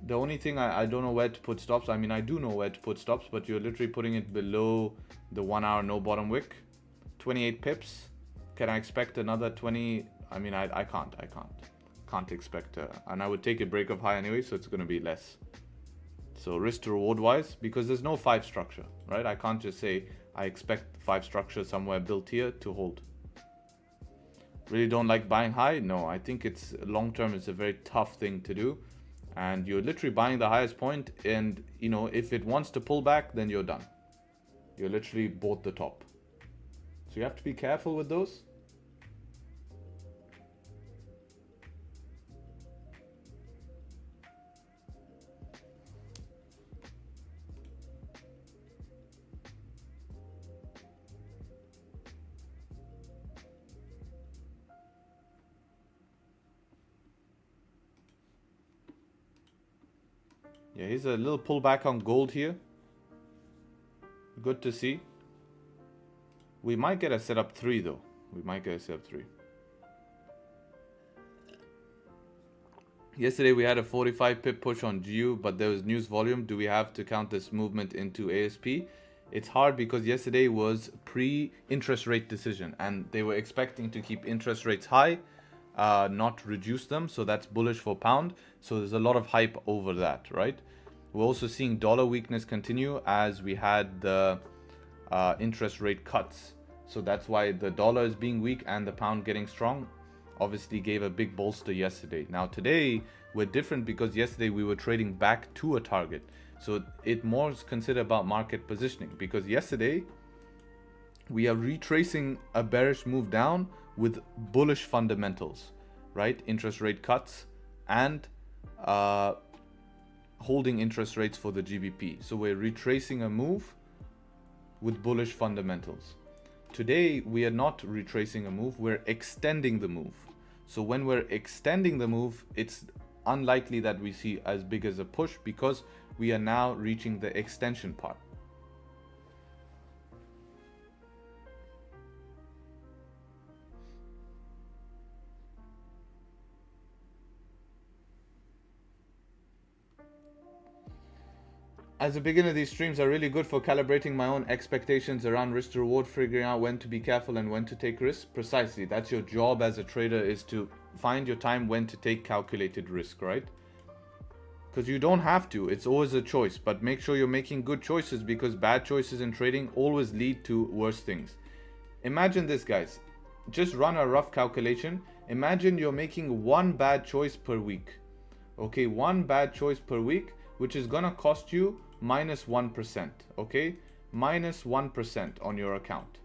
Speaker 3: The only thing I don't know where to put stops. I mean, I do know where to put stops, but you're literally putting it below the 1 hour no bottom wick. 28 pips. Can I expect another 20? I mean, I can't expect, and I would take a break of high anyway, so it's going to be less. So risk to reward wise, because there's no 5 structure, right? I can't just say I expect 5 structure somewhere built here to hold. Really don't like buying high? No, I think it's long term, it's a very tough thing to do. And you're literally buying the highest point, and you know, if it wants to pull back, then you're done. You're literally bought the top. So you have to be careful with those. Yeah, here's a little pullback on gold here. Good to see. We might get a setup 3 though. We might get a setup 3. Yesterday we had a 45 pip push on GU, but there was news volume. Do we have to count this movement into ASP? It's hard because yesterday was pre-interest rate decision and they were expecting to keep interest rates high, not reduce them. So that's bullish for pound. So there's a lot of hype over that, right? We're also seeing dollar weakness continue as we had the interest rate cuts. So that's why the dollar is being weak and the pound getting strong. Obviously gave a big bolster yesterday. Now today we're different because yesterday we were trading back to a target. So it more is considered about market positioning because yesterday we are retracing a bearish move down with bullish fundamentals, right? Interest rate cuts and holding interest rates for the GBP. So we're retracing a move with bullish fundamentals. Today we are not retracing a move, we're extending the move. So when we're extending the move, it's unlikely that we see as big as a push because we are now reaching the extension part. As a beginner, these streams are really good for calibrating my own expectations around risk to reward, figuring out when to be careful and when to take risks. Precisely, that's your job as a trader, is to find your time when to take calculated risk, right? Because you don't have to, it's always a choice, but make sure you're making good choices because bad choices in trading always lead to worse things. Imagine this, guys. Just run a rough calculation. Imagine you're making one bad choice per week. Okay, one bad choice per week, which is gonna cost you minus 1%, okay? Minus 1% on your account.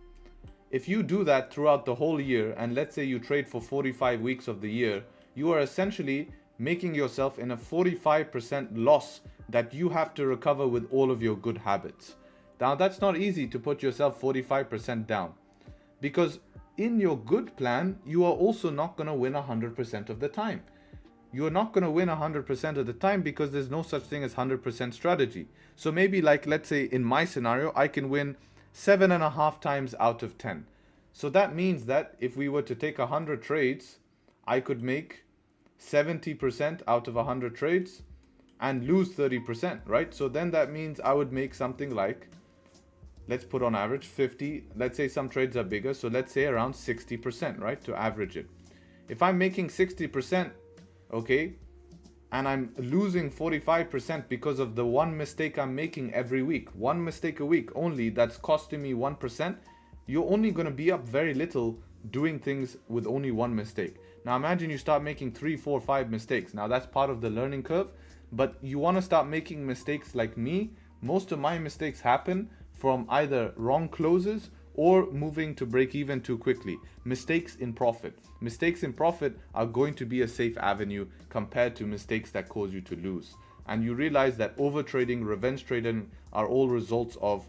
Speaker 3: If you do that throughout the whole year, and let's say you trade for 45 weeks of the year, you are essentially making yourself in a 45% loss that you have to recover with all of your good habits. Now, that's not easy to put yourself 45% down because in your good plan, you are also not gonna win 100% of the time. You're not going to win 100% of the time because there's no such thing as 100% strategy. So maybe like, let's say in my scenario, I can win 7.5 times out of 10. So that means that if we were to take 100 trades, I could make 70% out of 100 trades and lose 30%, right? So then that means I would make something like, let's put on average 50. Let's say some trades are bigger. So let's say around 60%, right? To average it. If I'm making 60%, okay, and I'm losing 45% because of the one mistake I'm making every week, one mistake a week only, that's costing me 1%, you're only going to be up very little doing things with only one mistake. Now imagine you start making 3, 4, 5 mistakes. Now that's part of the learning curve, but you want to start making mistakes like me. Most of my mistakes happen from either wrong closes or moving to break even too quickly. Mistakes in profit. Mistakes in profit are going to be a safe avenue compared to mistakes that cause you to lose. And you realize that over trading, revenge trading are all results of,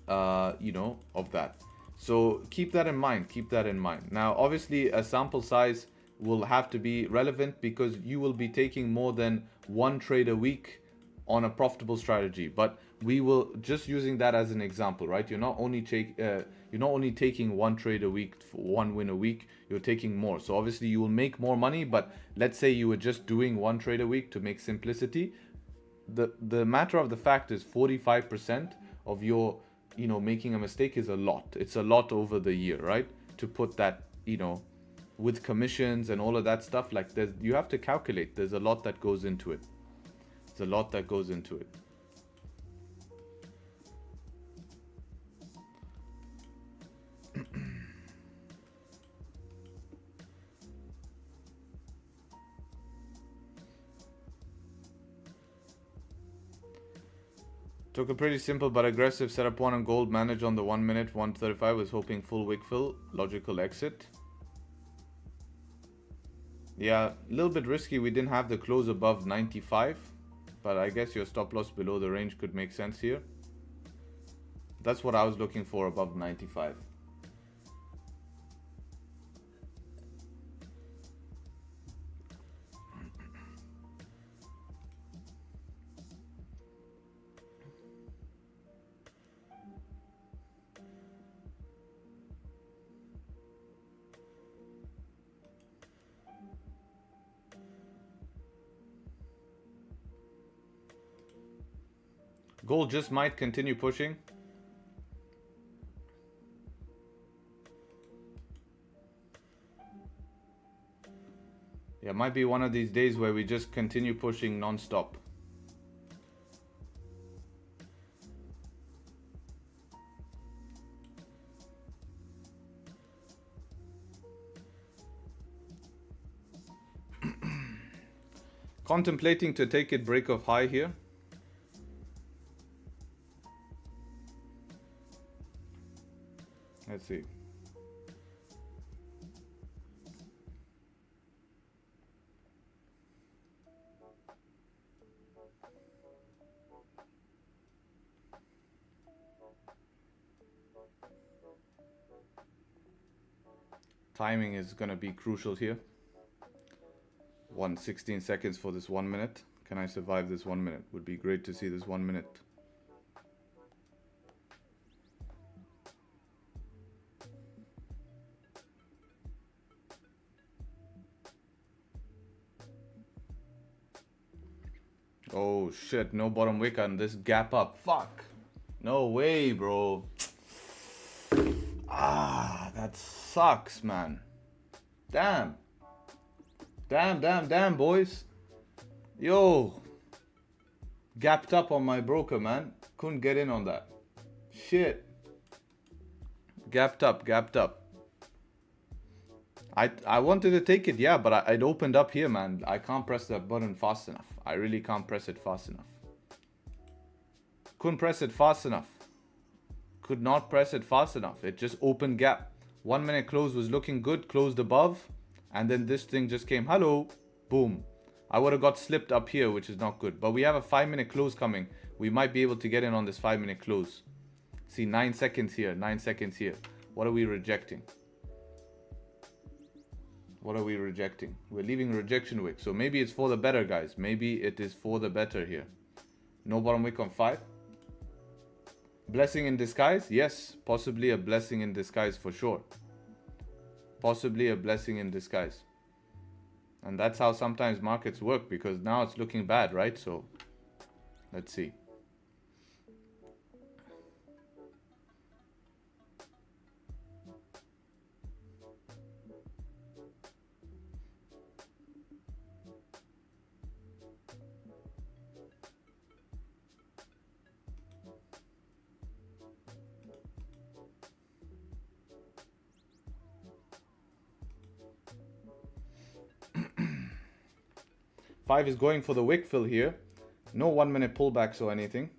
Speaker 3: of that. So keep that in mind. Keep that in mind. Now, obviously, a sample size will have to be relevant because you will be taking more than one trade a week on a profitable strategy, but we will just using that as an example, right? You're not only taking one trade a week for one win a week, you're taking more. So obviously you will make more money, but let's say you were just doing one trade a week to make simplicity. The matter of the fact is 45% of your, making a mistake is a lot. It's a lot over the year, right? To put that, with commissions and all of that stuff, like you have to calculate. There's a lot that goes into it. There's a lot that goes into it. Took a pretty simple but aggressive setup one on gold, manage on the 1 minute, 135, was hoping full wick fill, logical exit. Yeah, a little bit risky, we didn't have the close above 95, but I guess your stop loss below the range could make sense here. That's what I was looking for, above 95. Gold just might continue pushing. Yeah, might be one of these days where we just continue pushing non-stop. Contemplating to take it break of high here. Let's see. Timing is going to be crucial here. 16 seconds for this 1 minute. Can I survive this 1 minute? Would be great to see this 1 minute. Oh shit, no bottom wick on this gap up. Fuck. No way, bro. Ah, that sucks, man. Damn. Damn, boys. Yo. Gapped up on my broker, man. Couldn't get in on that. Shit. Gapped up. I wanted to take it, yeah, but it opened up here, man. I can't press that button fast enough. I really can't press it fast enough. Couldn't press it fast enough. Could not press it fast enough. It just opened gap. 1 minute close was looking good, closed above, and then this thing just came, hello, boom. I would have got slipped up here, which is not good. But we have a 5 minute close coming. We might be able to get in on this 5 minute close. See, 9 seconds here, 9 seconds here. What are we rejecting? What are we rejecting? We're leaving rejection wick. So maybe it's for the better, guys. Maybe it is for the better here. No bottom wick on 5. Blessing in disguise? Yes, possibly a blessing in disguise for sure. Possibly a blessing in disguise. And that's how sometimes markets work, because now it's looking bad, right? So let's see. Five is going for the wick fill here. No 1 minute pullbacks or anything.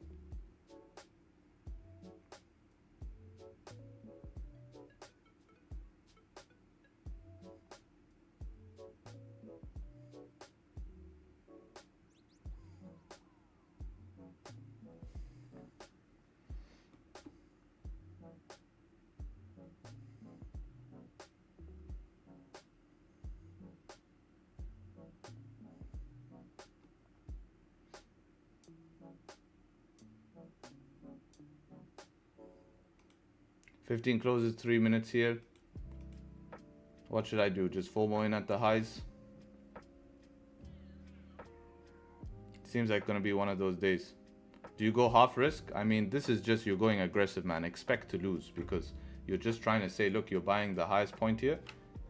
Speaker 3: $15 closes, 3 minutes here. What should I do? Just FOMO in at the highs? Seems like gonna be one of those days. Do you go half risk? I mean, this is just you're going aggressive, man. Expect to lose, because you're just trying to say, look, you're buying the highest point here,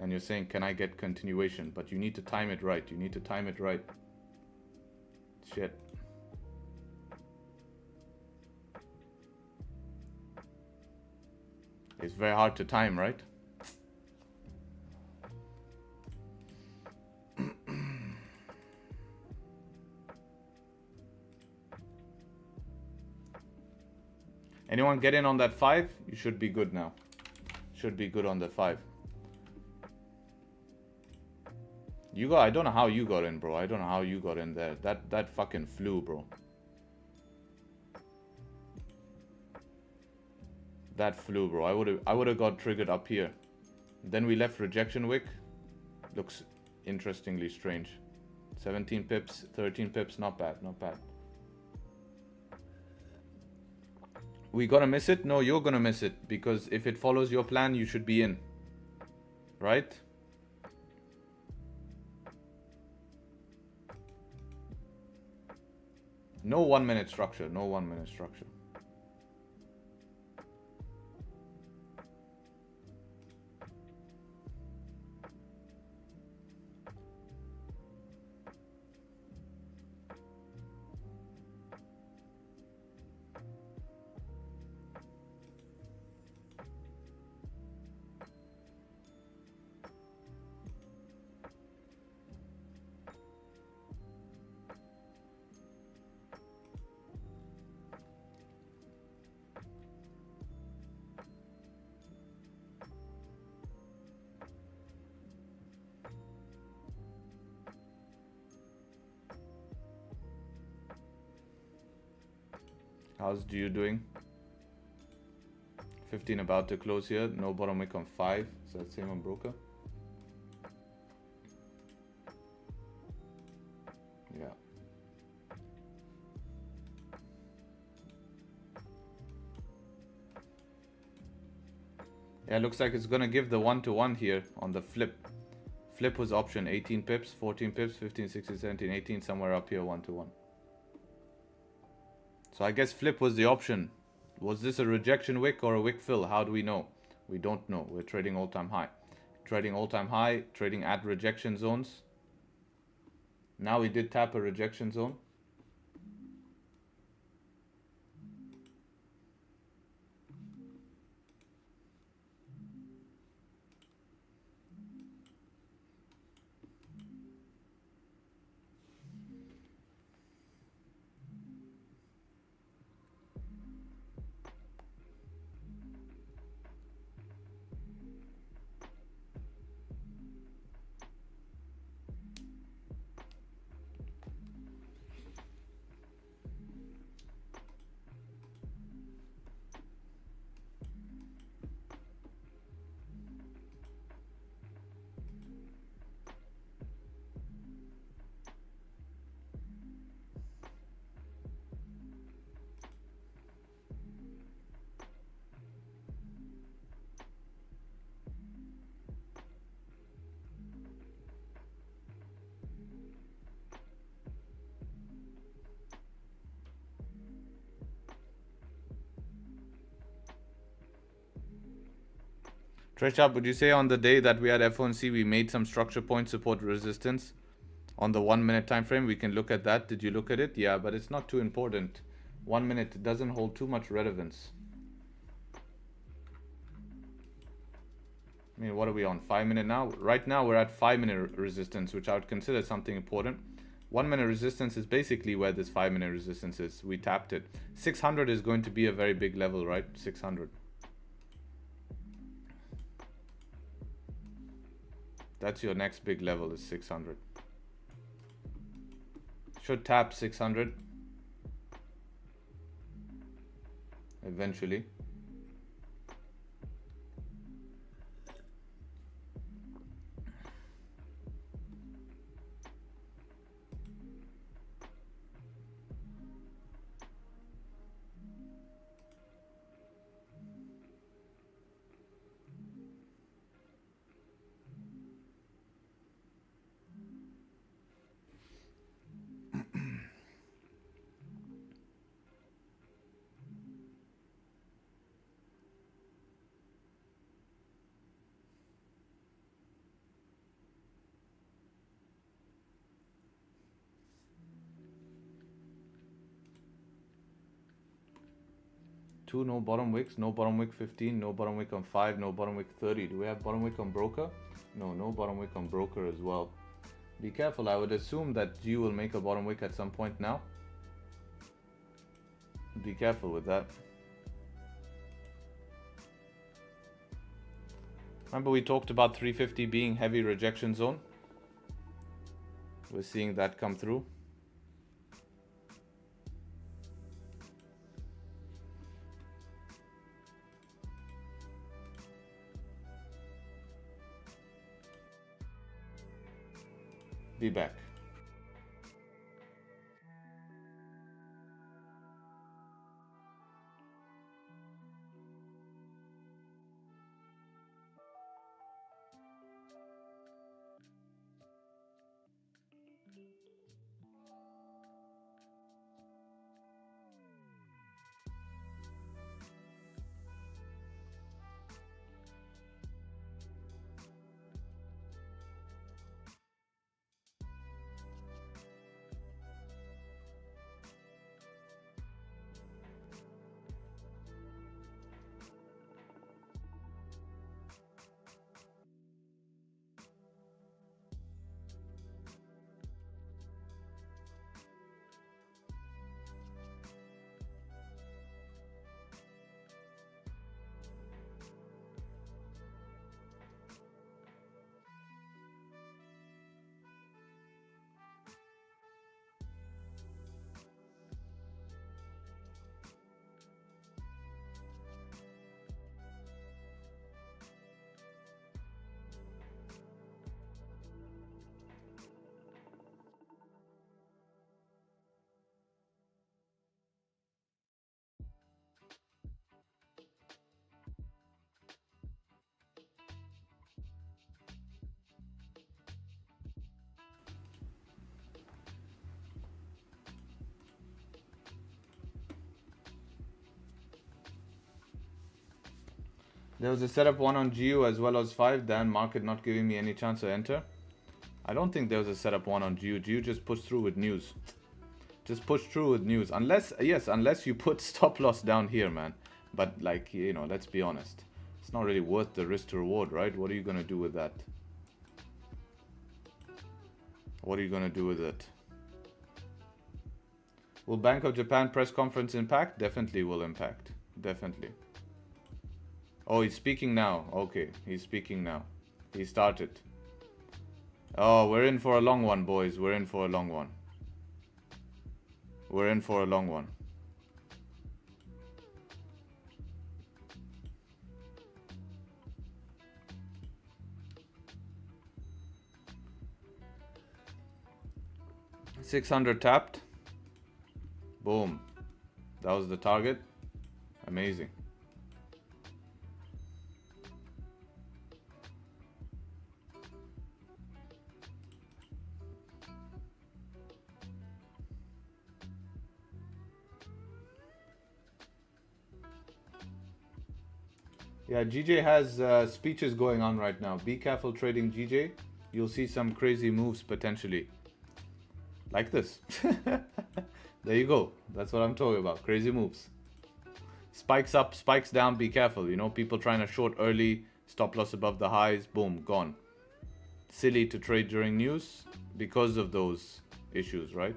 Speaker 3: and you're saying, can I get continuation? But you need to time it right. You need to time it right. Shit. It's very hard to time, right? Anyone get in on that 5? You should be good now. Should be good on the 5. You got, I don't know how you got in, bro. I don't know how you got in there. That fucking flew, bro. That flew, bro. I would have got triggered up here. Then we left rejection wick. Looks interestingly strange. 17 pips, 13 pips, not bad, not bad. We gonna miss it? No, you're gonna miss it, because if it follows your plan, you should be in. Right? No 1 minute structure, no 1 minute structure. How's you doing? 15 about to close here. No bottom wick on 5. Is that same on broker? Yeah. Yeah, looks like it's gonna give the 1-to-1 here on the flip. Flip was option 18 pips, 14 pips, 15, 16, 17, 18, somewhere up here 1-to-1. So I guess flip was the option. Was this a rejection wick or a wick fill? How do we know? We don't know. We're trading all-time high. Trading all-time high, trading at rejection zones. Now we did tap a rejection zone. Tradesharpe, would you say on the day that we had FOMC, we made some structure point support resistance on the 1 minute time frame? We can look at that. Did you look at it? Yeah, but it's not too important. 1 minute doesn't hold too much relevance. I mean, what are we on? 5 minute now? Right now we're at 5 minute resistance, which I would consider something important. 1 minute resistance is basically where this 5 minute resistance is. We tapped it. 600 is going to be a very big level, right? 600. That's your next big level, is 600. Should tap 600 eventually. Two, no bottom wicks, no bottom wick 15, no bottom wick on 5, no bottom wick 30. Do we have bottom wick on broker? No, no bottom wick on broker as well. Be careful, I would assume that you will make a bottom wick at some point now. Be careful with that. Remember we talked about 350 being heavy rejection zone? We're seeing that come through. Be back. There was a setup 1 on GU as well as 5. Then market not giving me any chance to enter. I don't think there was a setup 1 on GU. GU just pushed through with news. Just push through with news. Unless, yes, unless you put stop loss down here, man. But like, you know, let's be honest. It's not really worth the risk to reward, right? What are you going to do with that? What are you going to do with it? Will Bank of Japan press conference impact? Definitely will impact. Definitely. Oh, he's speaking now. Okay, he's speaking now. He started. Oh, we're in for a long one, boys. We're in for a long one. We're in for a long one. $600 tapped. Boom. That was the target. Amazing. Yeah, GJ has speeches going on right now. Be careful trading GJ. You'll see some crazy moves potentially. Like this. There you go. That's what I'm talking about. Crazy moves. Spikes up, spikes down. Be careful. You know, people trying to short early. Stop loss above the highs. Boom, gone. Silly to trade during news because of those issues, right?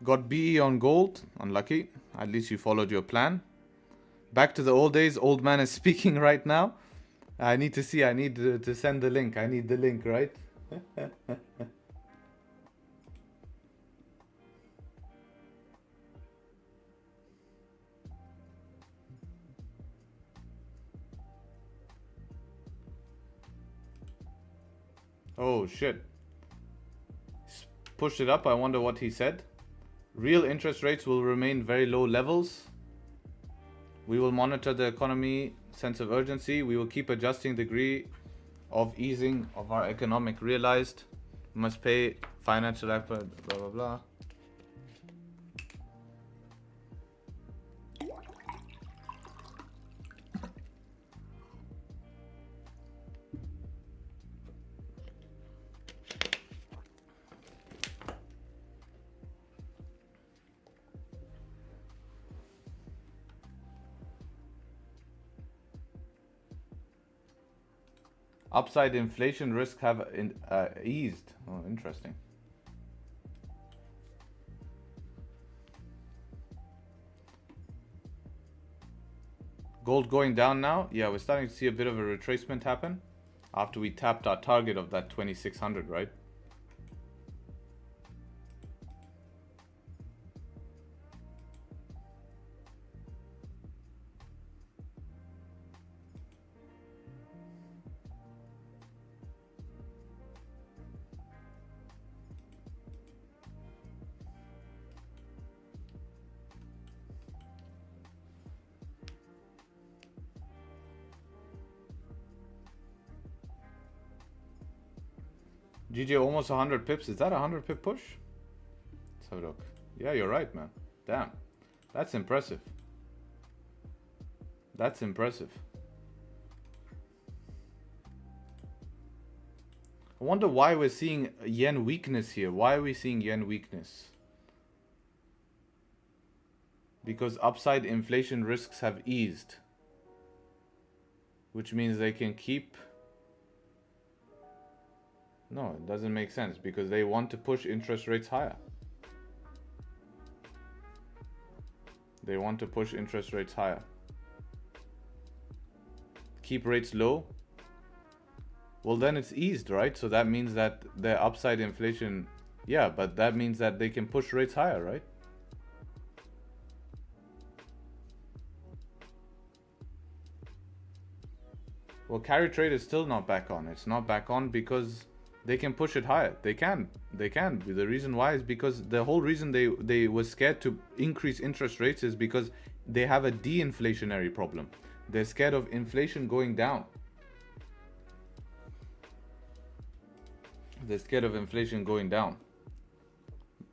Speaker 3: Got BE on gold. Unlucky. At least you followed your plan. Back to the old days. Old man is speaking right now. I need to see. I need to send the link. I need the link, right? Oh, shit. Pushed it up. I wonder what he said. Real interest rates will remain very low levels. We will monitor the economy, sense of urgency. We will keep adjusting degree of easing of our economic realized. We must pay financial effort, blah, blah, blah. Upside inflation risks have eased. Oh, interesting. Gold going down now. Yeah, we're starting to see a bit of a retracement happen after we tapped our target of that 2600, right? GJ almost 100 pips. Is that a 100 pip push? Let's have a look. Yeah, you're right, man. Damn. That's impressive. That's impressive. I wonder why we're seeing yen weakness here. Why are we seeing yen weakness? Because upside inflation risks have eased, which means they can keep... No, it doesn't make sense because they want to push interest rates higher. They want to push interest rates higher. Keep rates low. Well, then it's eased, right? So that means that their upside inflation... Yeah, but that means that they can push rates higher, right? Well, carry trade is still not back on. It's not back on because they can push it higher. They can. The reason why is because the whole reason they were scared to increase interest rates is because they have a de-inflationary problem. They're scared of inflation going down. They're scared of inflation going down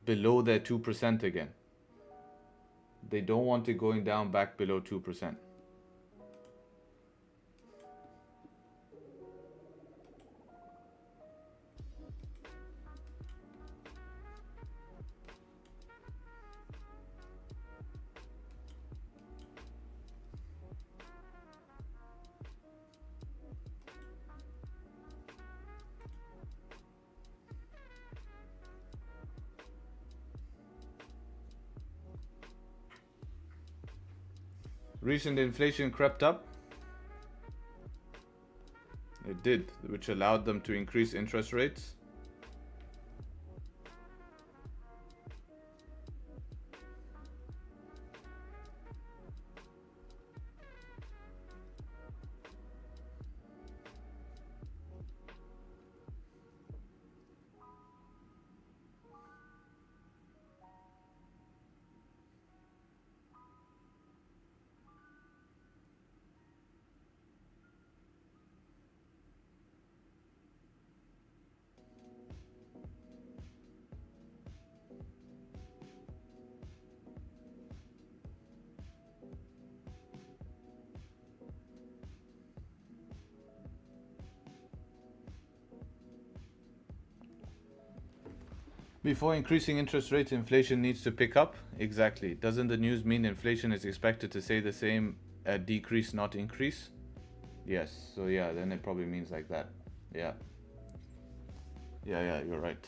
Speaker 3: below their 2% again. They don't want it going down back below 2%. Recent inflation crept up. It did, which allowed them to increase interest rates. Before increasing interest rates, inflation needs to pick up. Exactly. Doesn't the news mean inflation is expected to stay the same, decrease, not increase? Yes. So yeah, then it probably means like that. Yeah. Yeah, you're right.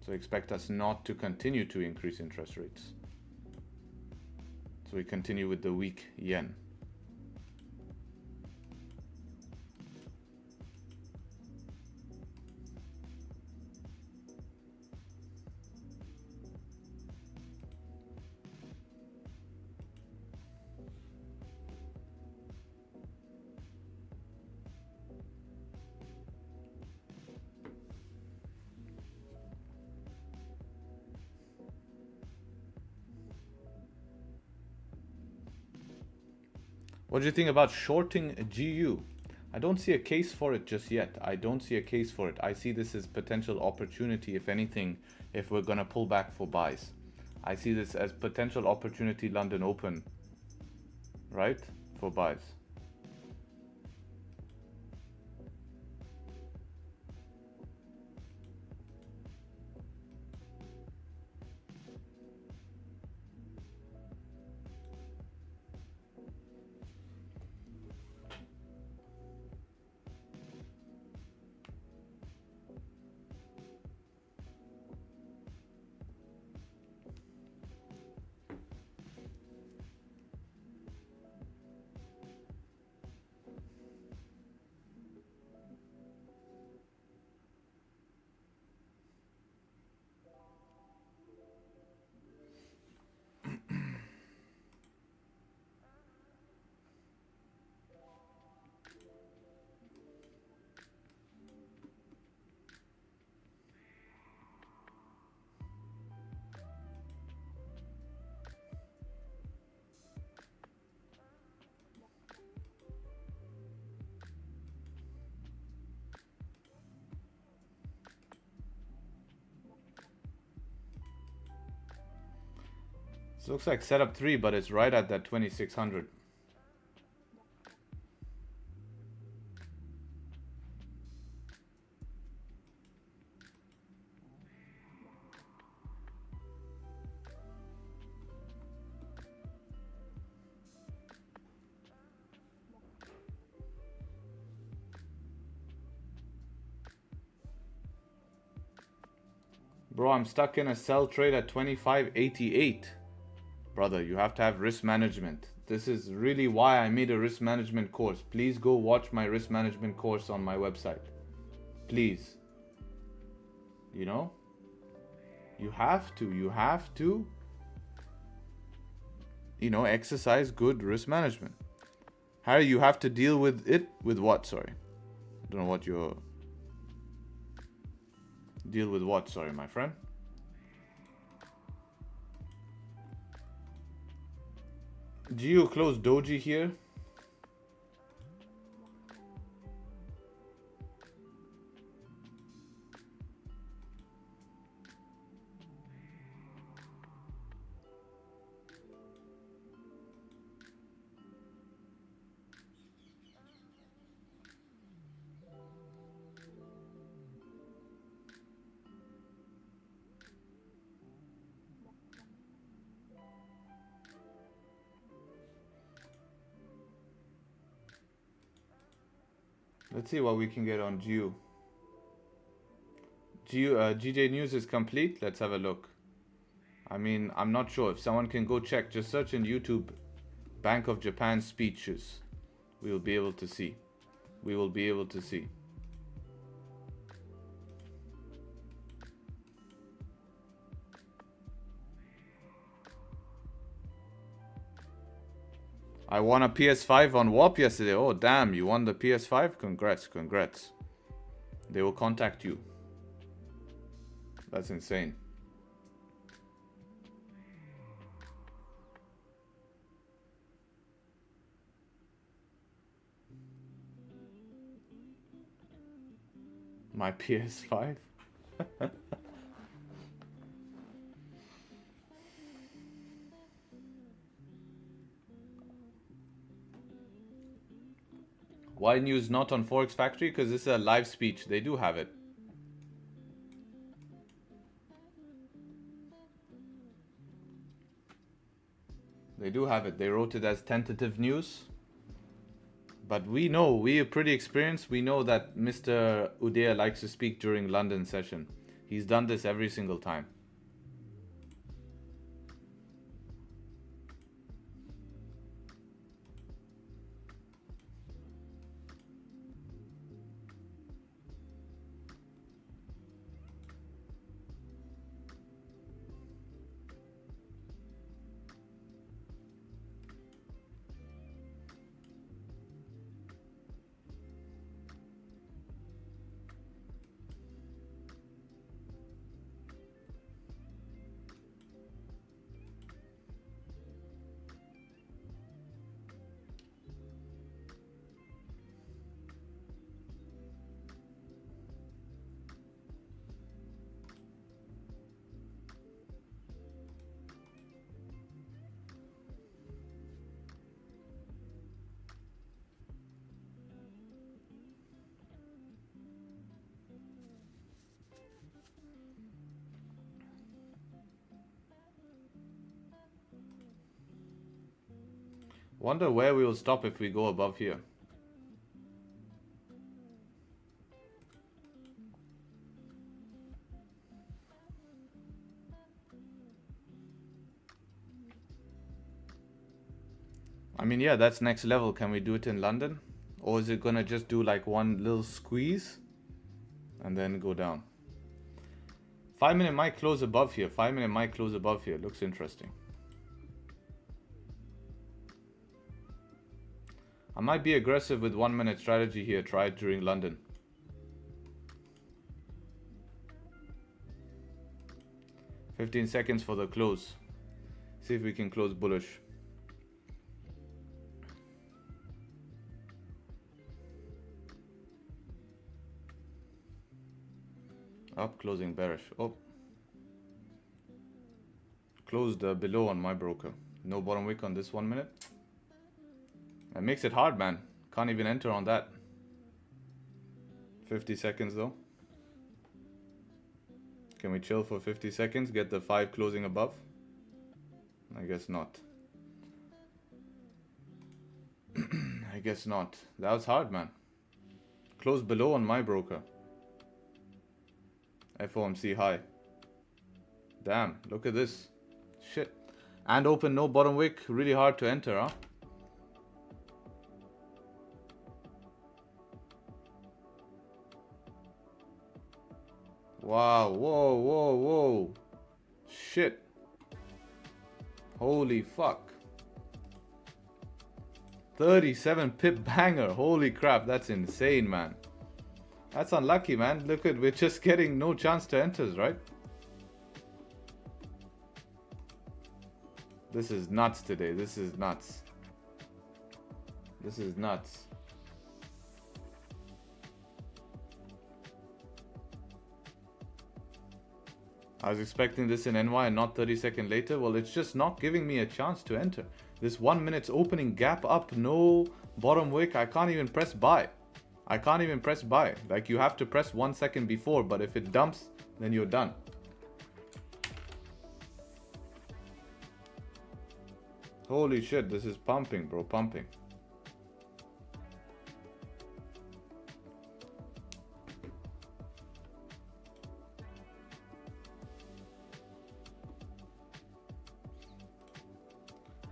Speaker 3: So expect us not to continue to increase interest rates. So we continue with the weak yen. What do you think about shorting GU? I don't see a case for it just yet. I don't see a case for it. I see this as potential opportunity, if anything, if we're going to pull back for buys. I see this as potential opportunity London Open, right? For buys. This looks like setup 3, but it's right at that 2600. Bro, I'm stuck in a sell trade at 25.88. Brother, you have to have risk management. This is really why I made a risk management course. Please go watch my risk management course on my website. Please. You know? You have to, you know, exercise good risk management. Harry, you have to deal with it with what? Sorry. I don't know what you're... Deal with what? Sorry, my friend. Geo closed doji here. Let's see what we can get on Geo. GJ News is complete. Let's have a look. I mean, I'm not sure. If someone can go check, just search in YouTube Bank of Japan speeches. We will be able to see. We will be able to see. I won a PS5 on WAP yesterday. Oh, damn. You won the PS5? Congrats, congrats. They will contact you. That's insane. My PS5? Why news not on Forex Factory? Because this is a live speech. They do have it. They do have it. They wrote it as tentative news. But we know, we are pretty experienced. We know that Mr. Udea likes to speak during London session. He's done this every single time. Wonder where we will stop if we go above here. I mean, yeah, that's next level. Can we do it in London? Or is it gonna just do like one little squeeze and then go down? 5 minute might close above here. 5 minute might close above here. Looks interesting. I might be aggressive with 1 minute strategy here. Try it during London. $15 seconds for the close. See if we can close bullish. Up, closing bearish. Oh. Closed below on my broker. No bottom wick on this 1 minute. That makes it hard, man. Can't even enter on that. 50 seconds though. Can we chill for 50 seconds? Get the 5 closing above? I guess not. I guess not. That was hard, man. Close below on my broker. FOMC high. Damn, look at this. Shit. And open, no bottom wick. Really hard to enter, huh? Wow, whoa, whoa, whoa. Shit. Holy fuck. 37 pip banger. Holy crap, that's insane, man. That's unlucky, man. Look at, we're just getting no chance to enters, right? This is nuts today. This is nuts. This is nuts. I was expecting this in NY and not 30 seconds later. Well, it's just not giving me a chance to enter. This 1 minute's opening gap up, no bottom wick. I can't even press buy. I can't even press buy. Like, you have to press 1 second before, but if it dumps, then you're done. Holy shit, this is pumping, bro, pumping.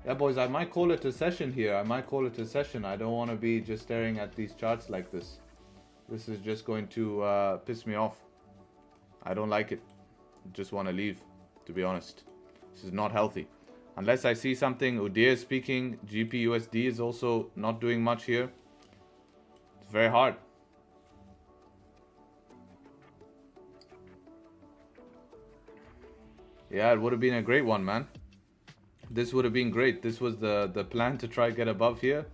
Speaker 3: Yeah, boys, I might call it a session here. I might call it a session. I don't want to be just staring at these charts like this. This is just going to piss me off. I don't like it. I just want to leave, to be honest. This is not healthy. Unless I see something, Udir is speaking. GBP USD is also not doing much here. It's very hard. Yeah, it would have been a great one, man. This would have been great. This was the plan to try get above here.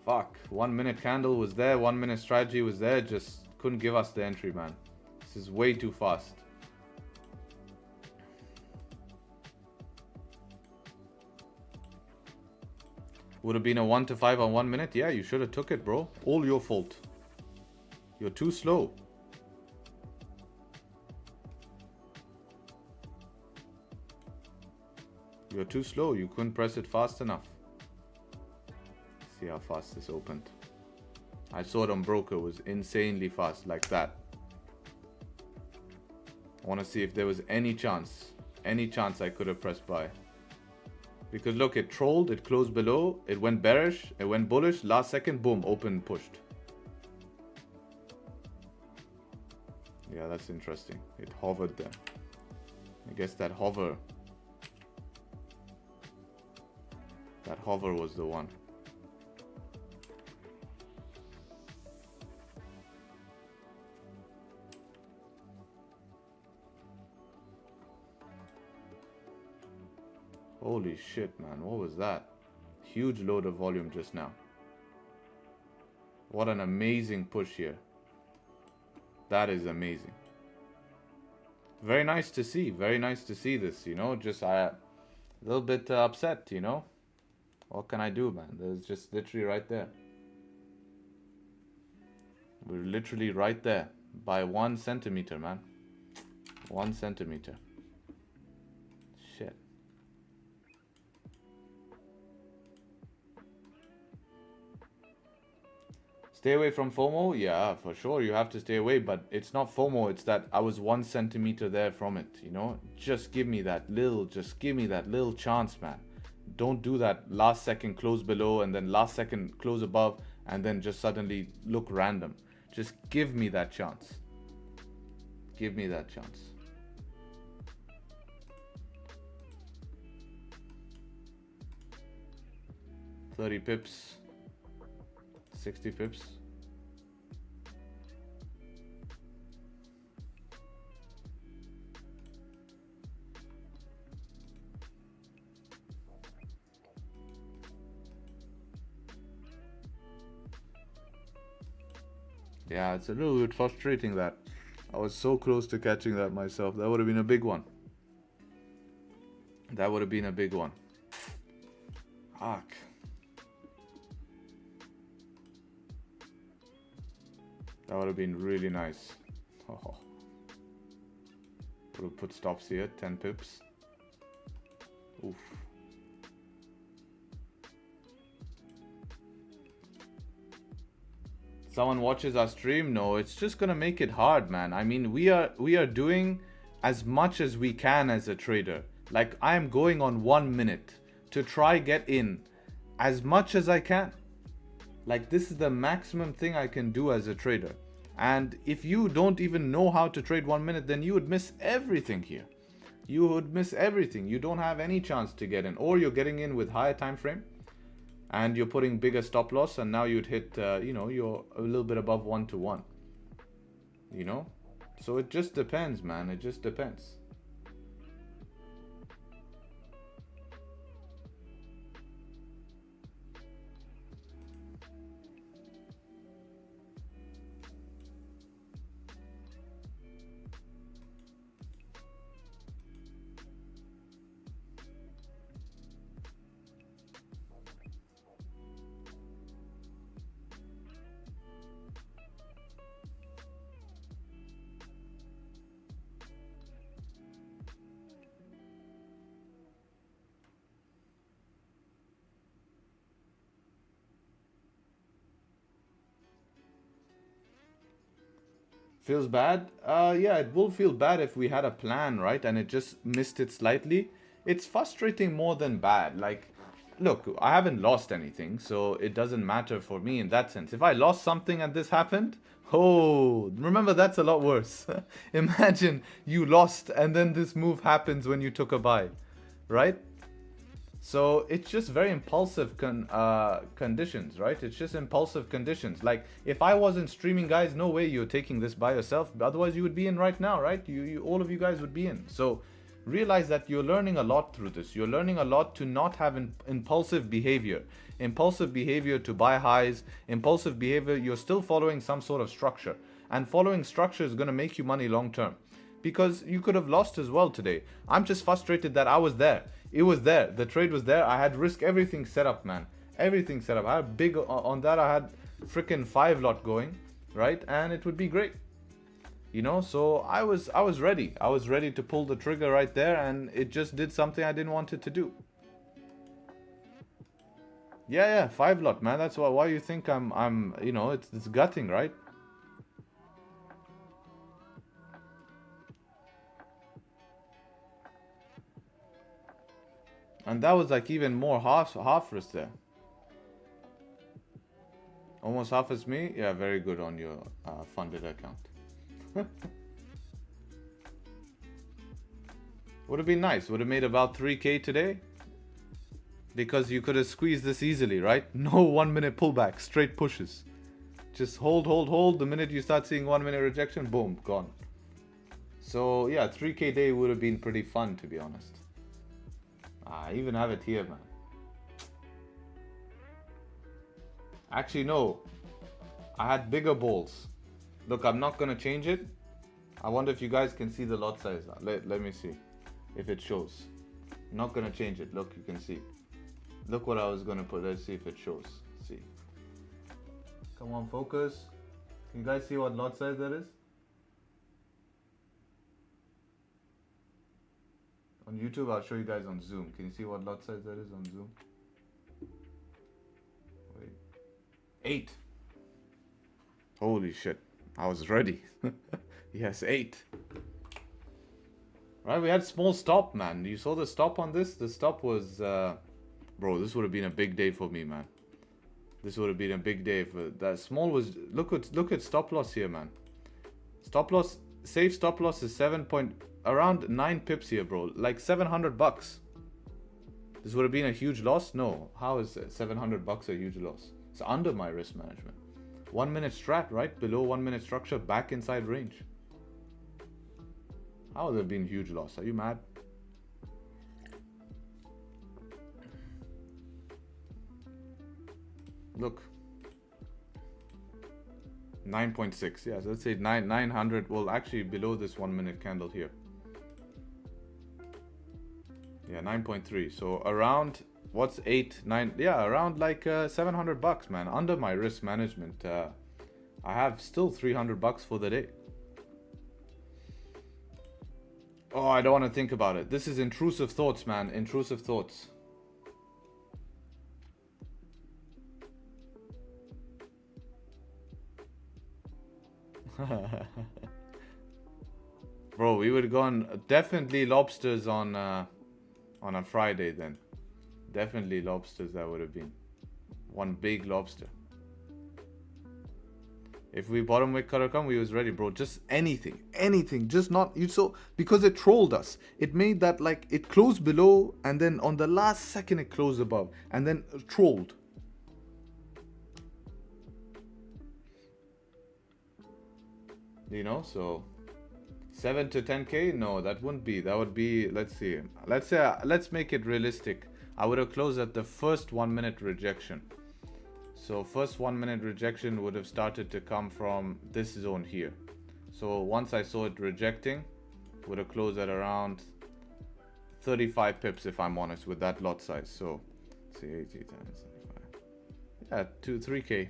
Speaker 3: Fuck. 1 minute candle was there. 1 minute strategy was there. Just couldn't give us the entry, man. This is way too fast. Would have been a 1 to 5 on 1 minute. Yeah, you should have took it, bro. All your fault. You're too slow. You're too slow. You couldn't press it fast enough. See how fast this opened. I saw it on broker. It was insanely fast, like that. I want to see if there was any chance I could have pressed buy. Because look, it trolled, it closed below, it went bearish, it went bullish, last second, boom, open, pushed. Yeah, that's interesting. It hovered there. I guess that hover was the one. Holy shit, man. What was that? Huge load of volume just now. What an amazing push here. That is amazing. Very nice to see. Very nice to see this, you know. Just a little bit upset, you know. What can I do, man? There's just literally right there. We're literally right there. By 1 centimeter, man. 1 centimeter. Shit. Stay away from FOMO? Yeah, for sure. You have to stay away. But it's not FOMO. It's that I was 1 centimeter there from it, you know. Just give me that little chance, man. Don't do that last second close below and then last second close above and then just suddenly look random. Just give me that chance. Give me that chance. $30 pips. 60 pips. Yeah, it's a little bit frustrating that I was so close to catching that myself. That would have been a big one. That would have been a big one. Fuck. That would have been really nice. Oh. Would have put stops here, 10 pips. Oof. Someone watches our stream? No, it's just gonna make it hard, man. I mean, we are doing as much as we can as a trader. Like, I am going on 1 minute to try get in as much as I can. Like, this is the maximum thing I can do as a trader. And if you don't even know how to trade 1 minute, then you would miss everything here. You would miss everything. You don't have any chance to get in, or you're getting in with higher time frame and you're putting bigger stop loss, and now you'd hit you're a little bit above 1-to-1, so it just depends, man. It just depends. Feels bad? Yeah, it will feel bad if we had a plan, right? And it just missed it slightly. It's frustrating more than bad. Like, look, I haven't lost anything, so it doesn't matter for me in that sense. If I lost something and this happened, oh, remember, that's a lot worse. Imagine you lost and then this move happens when you took a buy, right? So it's just very impulsive conditions, right? It's just impulsive conditions. Like, if I wasn't streaming, guys, no way you're taking this by yourself. Otherwise, you would be in right now, right? All of you guys would be in. So realize that you're learning a lot through this. You're learning a lot to not have impulsive behavior. Impulsive behavior to buy highs. Impulsive behavior, you're still following some sort of structure. And following structure is going to make you money long term. Because you could have lost as well today. I'm just frustrated that I was there. It was there. The trade was there. I had risk everything set up, man. Everything set up. I had big on that. I had freaking 5 lot going, right? And it would be great. So I was ready. I was ready to pull the trigger right there, and it just did something I didn't want it to do. Yeah, 5 lot, man. That's why you think I'm it's gutting, right? And that was like even more half risk there. Almost half as me. Yeah, very good on your funded account. Would have been nice. Would have made about 3K today. Because you could have squeezed this easily, right? No 1 minute pullback, straight pushes. Just hold. The minute you start seeing 1 minute rejection, boom, gone. So yeah, 3K day would have been pretty fun, to be honest. I even have it here, man. Actually, no. I had bigger balls. Look, I'm not gonna change it. I wonder if you guys can see the lot size. Let me see if it shows. I'm not gonna change it. Look, you can see. Look what I was gonna put. Let's see if it shows. See. Come on, focus. Can you guys see what lot size that is? On YouTube, I'll show you guys on Zoom. Can you see what lot size that is on Zoom? Wait. 8. Holy shit. I was ready. Yes, 8. Right, we had small stop, man. You saw the stop on this? The stop was... bro, this would have been a big day for me, man. This would have been a big day. For that small was... Look at stop loss here, man. Stop loss... Safe stop loss is around 9 pips here, bro. Like $700. This would have been a huge loss? No. How is $700 a huge loss? It's under my risk management. 1 minute strat, right? Below 1 minute structure, back inside range. How would have been huge loss? Are you mad? Look. 9.6. Yeah, so let's say 900. Well, actually below this 1 minute candle here. Yeah, 9.3. So around, what's 8, 9? Yeah, around like $700, man. Under my risk management. I have still $300 for the day. Oh, I don't want to think about it. This is intrusive thoughts, man. Intrusive thoughts. Bro, we would go on definitely lobsters on a Friday then. Definitely lobsters, that would have been. One big lobster. If we bottom wick Karakam, we was ready, bro. Just anything. Just not, you so, because it trolled us. It made that like, it closed below and then on the last second it closed above. And then trolled. You know, so 7 to 10k, no, that wouldn't be. That would be, let's see, let's make it realistic. I would have closed at the first 1 minute rejection. So first 1 minute rejection would have started to come from this zone here. So once I saw it rejecting, would have closed at around 35 pips if I'm honest with that lot size. So let's see, 80 times 75. Yeah, 3k.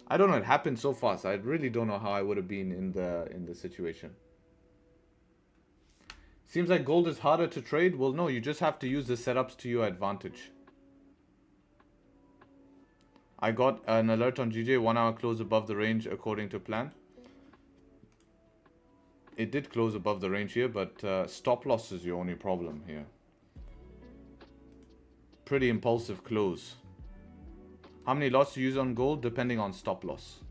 Speaker 3: I don't know, it happened so fast. I really don't know how I would have been in the situation. Seems like gold is harder to trade. Well, no, you just have to use the setups to your advantage. I got an alert on GJ, 1 hour close above the range according to plan. It did close above the range here, but stop loss is your only problem here. Pretty impulsive close. How many lots you use on gold? Depending on stop loss.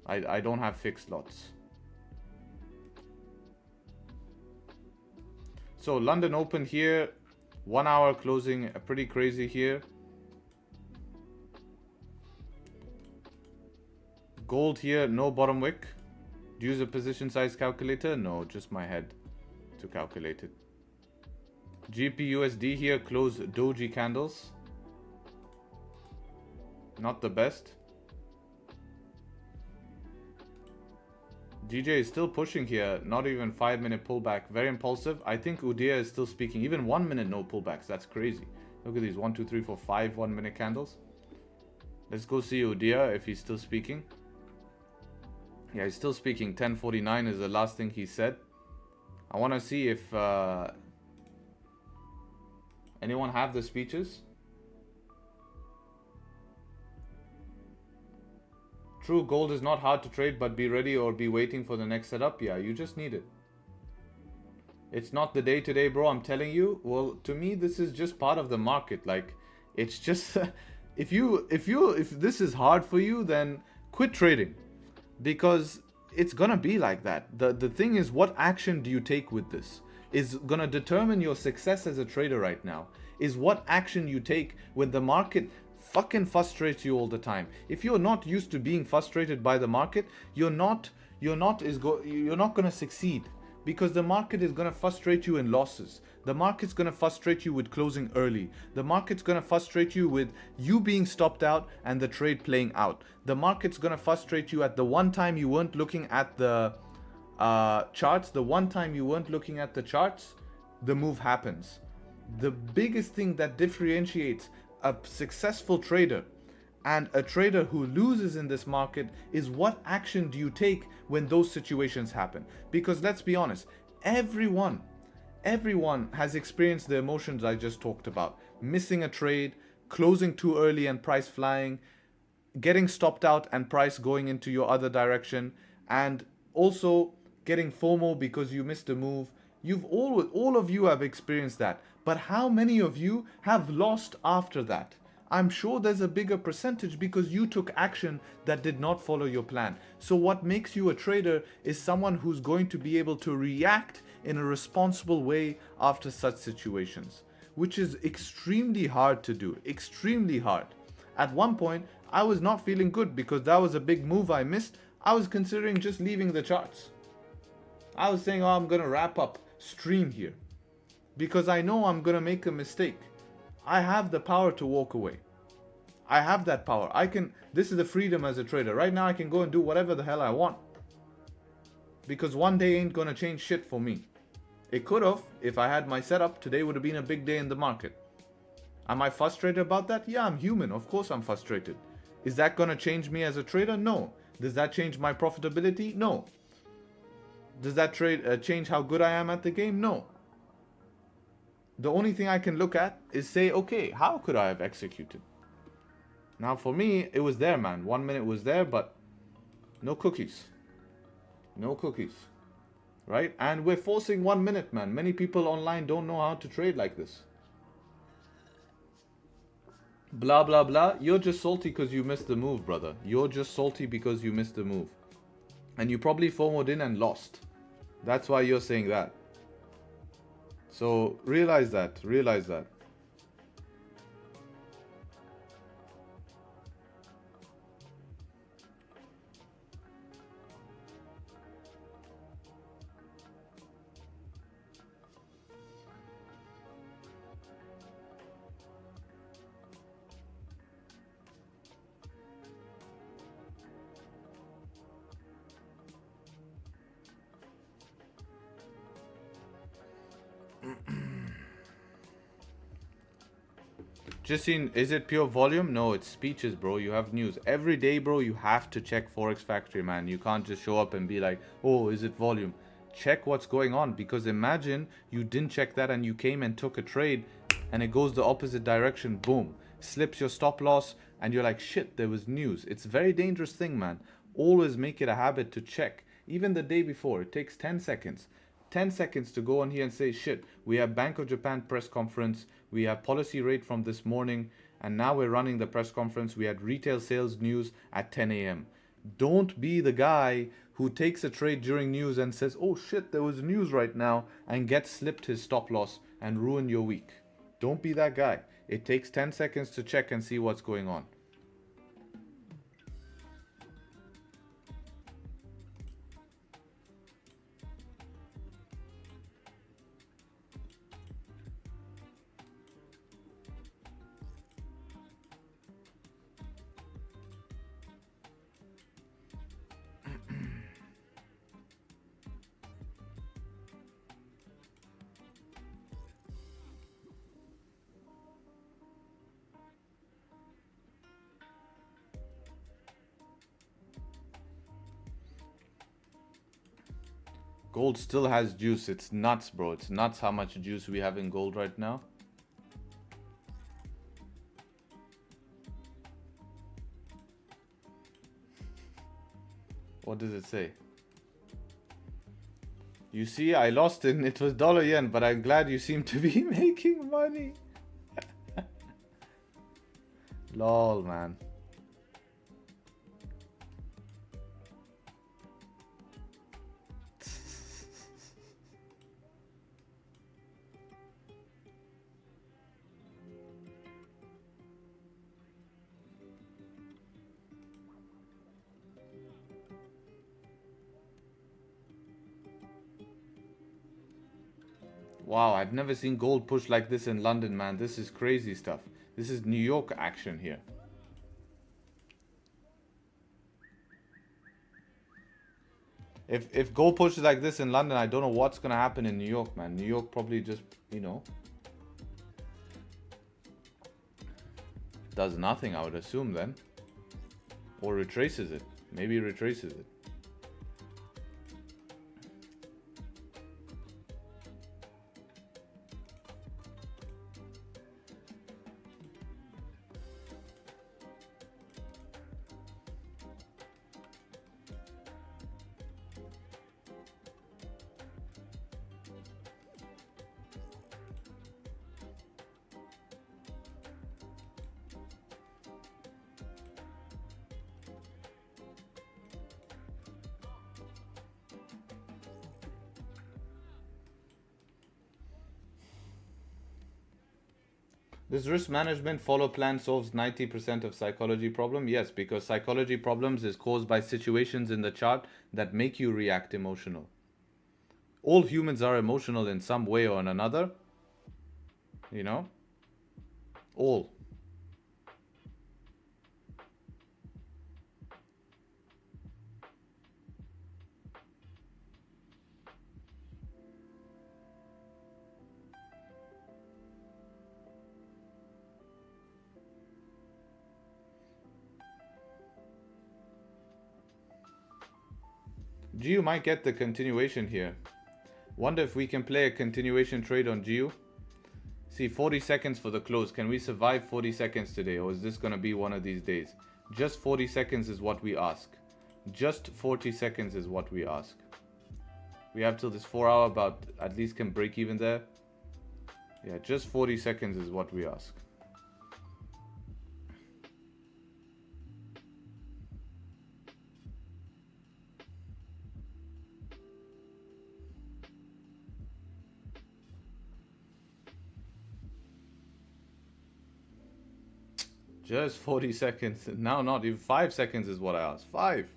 Speaker 3: I don't have fixed lots. So London Open here, 1 hour closing, pretty crazy here. Gold here, no bottom wick. Do you use a position size calculator? No, just my head to calculate it. GBP USD here, close doji candles. Not the best. DJ is still pushing here. Not even 5 minute pullback. Very impulsive. I think Udia is still speaking. Even 1 minute no pullbacks. That's crazy. Look at these. 1, 2, 3, 4, 5 1 minute candles. Let's go see Udia if he's still speaking. Yeah, he's still speaking. 10:49 is the last thing he said. I want to see if anyone have the speeches. True, gold is not hard to trade, but be ready or be waiting for the next setup. Yeah, you just need it. It's not the day to day, bro. I'm telling you. Well, to me, this is just part of the market. Like, it's just if this is hard for you, then quit trading, because it's gonna be like that. The thing is, what action do you take with this is gonna determine your success as a trader right now. Is what action you take when the market fucking frustrates you all the time. If you're not used to being frustrated by the market, you're not gonna succeed, because the market is gonna frustrate you in losses. The market's gonna frustrate you with closing early. The market's gonna frustrate you with you being stopped out and the trade playing out. The market's gonna frustrate you at the one time you weren't looking at the charts. The one time you weren't looking at the charts, the move happens. The biggest thing that differentiates a successful trader and a trader who loses in this market is what action do you take when those situations happen. Because let's be honest, everyone has experienced the emotions I just talked about. Missing a trade, closing too early and price flying, getting stopped out and price going into your other direction, and also getting FOMO because you missed a move. All of you have experienced that. But how many of you have lost after that? I'm sure there's a bigger percentage because you took action that did not follow your plan. So what makes you a trader is someone who's going to be able to react in a responsible way after such situations, which is extremely hard to do, extremely hard. At one point, I was not feeling good because that was a big move I missed. I was considering just leaving the charts. I was saying, oh, I'm going to wrap up stream here, because I know I'm gonna make a mistake. I have the power to walk away. I have that power. This is the freedom as a trader. Right now I can go and do whatever the hell I want, because one day ain't gonna change shit for me. It could have. If I had my setup, today would have been a big day in the market. Am I frustrated about that? Yeah, I'm human. Of course I'm frustrated. Is that gonna change me as a trader? No. Does that change my profitability? No. Does that change how good I am at the game? No. The only thing I can look at is say, okay, how could I have executed? Now for me, it was there, man. 1 minute was there, but No cookies. No cookies. Right? And we're forcing 1 minute, man. Many people online don't know how to trade like this. Blah, blah, blah. You're just salty because you missed the move, brother. You're just salty because you missed the move. And you probably FOMO'd in and lost. That's why you're saying that. So realize that. Realize that. Justine, is it pure volume? No, it's speeches, bro. You have news. Every day, bro, you have to check Forex Factory, man. You can't just show up and be like, oh, is it volume? Check what's going on, because imagine you didn't check that and you came and took a trade and it goes the opposite direction. Boom. Slips your stop loss and you're like, shit, there was news. It's a very dangerous thing, man. Always make it a habit to check. Even the day before, it takes 10 seconds. 10 seconds to go on here and say, shit, we have Bank of Japan press conference, we have policy rate from this morning, and now we're running the press conference. We had retail sales news at 10 a.m. Don't be the guy who takes a trade during news and says, oh shit, there was news right now, and gets slipped his stop loss and ruin your week. Don't be that guy. It takes 10 seconds to check and see what's going on. Gold still has juice. It's nuts, bro. It's nuts how much juice we have in gold right now. What does it say? You see, I lost it. It was dollar yen, but I'm glad you seem to be making money. Lol, man. Wow, I've never seen gold push like this in London, man. This is crazy stuff. This is New York action here. If gold pushes like this in London, I don't know what's gonna happen in New York, man. New York probably just, you know, does nothing, I would assume then. Or retraces it. Maybe retraces it. Does risk management follow plan solves 90% of psychology problem? Yes, because psychology problems is caused by situations in the chart that make you react emotional. All humans are emotional in some way or another. You know? All. GU might get the continuation here. Wonder if we can play a continuation trade on GU. See, 40 seconds for the close. Can we survive 40 seconds today, or is this going to be one of these days? Just 40 seconds is what we ask. Just 40 seconds is what we ask. We have till this 4 hour, but at least can break even there. Yeah, just 40 seconds is what we ask. Just 40 seconds. Now not even 5 seconds is what I asked. 5.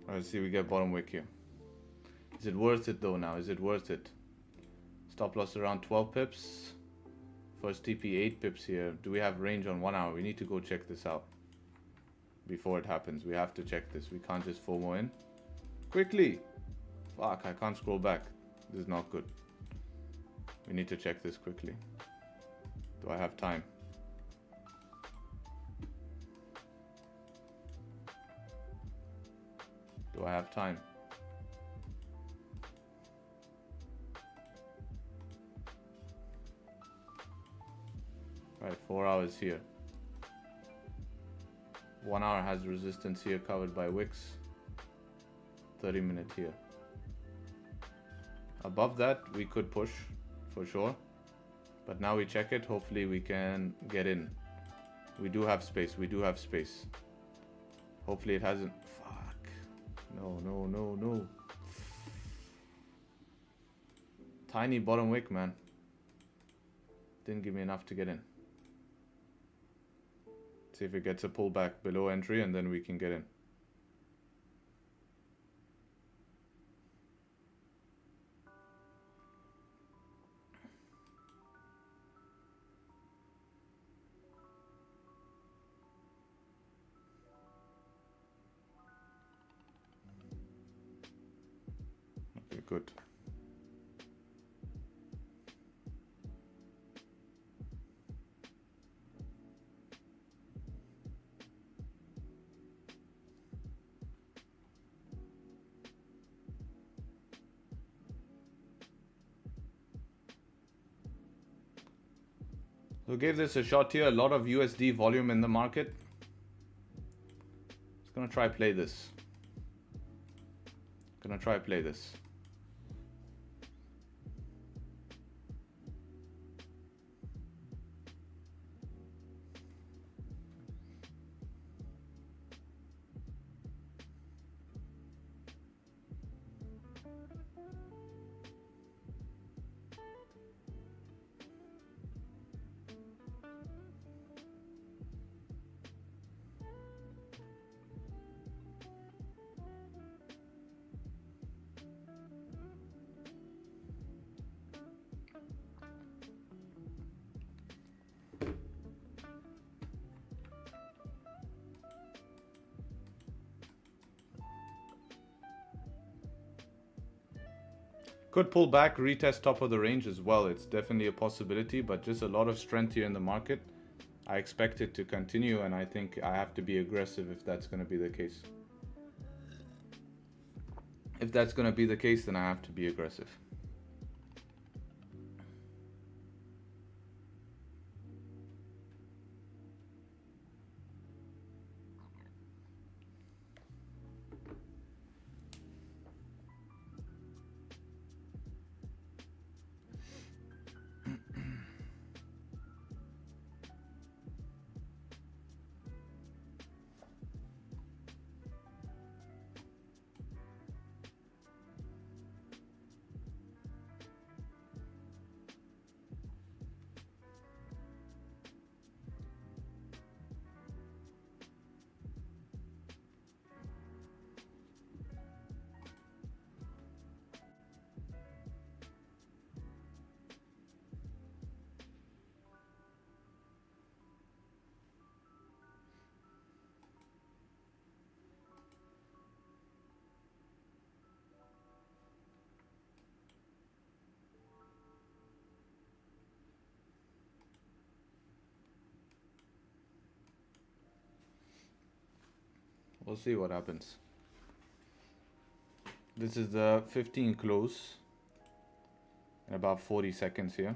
Speaker 3: Alright, see, we get bottom wick here. Is it worth it though now? Is it worth it? Stop loss around 12 pips. First TP 8 pips here. Do we have range on 1 hour? We need to go check this out. Before it happens. We have to check this. We can't just FOMO in. Quickly! Fuck, I can't scroll back. This is not good. We need to check this quickly. Do I have time? Do I have time? Right, 4 hours here. 1 hour has resistance here covered by wicks. 30-minute here. Above that, we could push for sure. But now we check it. Hopefully we can get in. We do have space. We do have space. Hopefully it hasn't. Fuck. No, no, no, no. Tiny bottom wick, man. Didn't give me enough to get in. See if it gets a pullback below entry and then we can get in. Okay, good. So gave this a shot here. A lot of USD volume in the market. Just gonna try play this. Gonna try play this. Could pull back, retest top of the range as well. It's definitely a possibility, but just a lot of strength here in the market. I expect it to continue, and I think I have to be aggressive if that's going to be the case. If that's going to be the case, then I have to be aggressive. We'll see what happens. This is the 15 close in about 40 seconds here.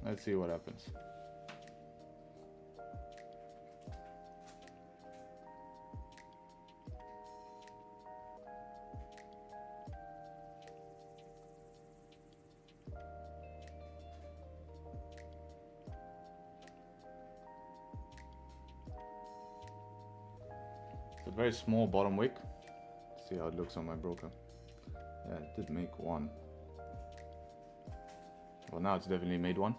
Speaker 3: Let's see what happens. It's a very small bottom wick. See how it looks on my broker. Yeah, it did make one. Well, now it's definitely made one.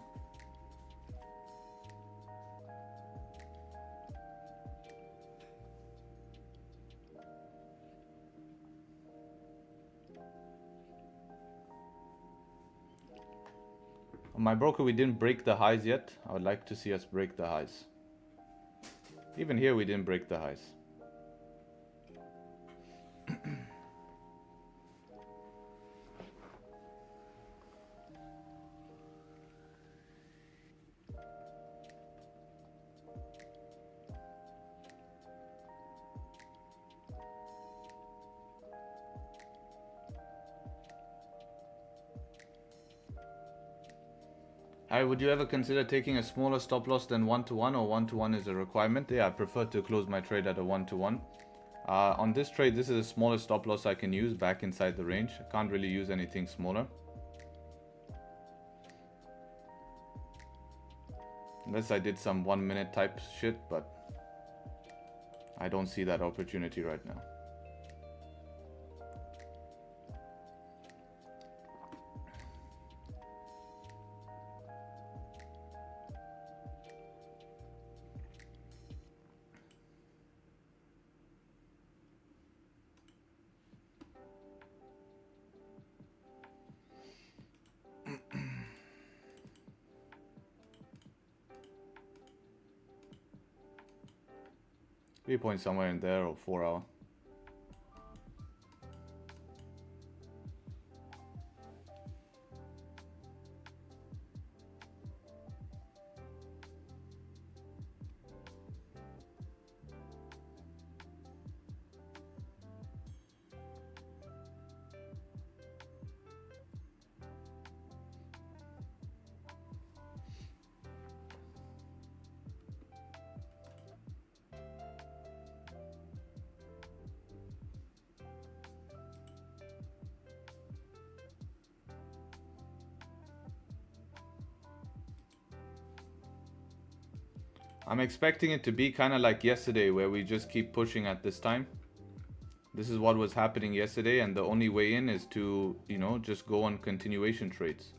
Speaker 3: On my broker, we didn't break the highs yet. I would like to see us break the highs. Even here, we didn't break the highs. Would you ever consider taking a smaller stop loss than 1-to-1, or 1-to-1 is a requirement? Yeah, I prefer to close my trade at a 1-to-1. On this trade, this is the smallest stop loss I can use back inside the range. I can't really use anything smaller. Unless I did some 1 minute type shit, but I don't see that opportunity right now. Point somewhere in there, or 4 hour. I'm expecting it to be kind of like yesterday, where we just keep pushing at this time. This is what was happening yesterday, and the only way in is to, you know, just go on continuation trades.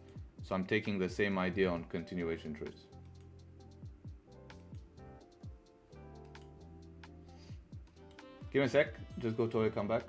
Speaker 3: So I'm taking the same idea on continuation trades. Give me a sec, just go to it, come back.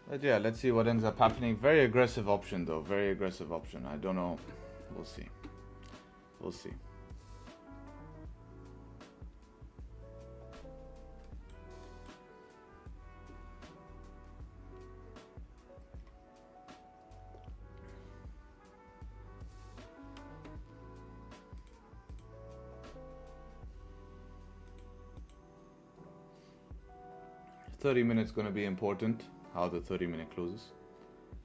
Speaker 3: But yeah, let's see what ends up happening. Very aggressive option though, very aggressive option. I don't know. We'll see. We'll see. $30 going to be important, how the 30-minute closes.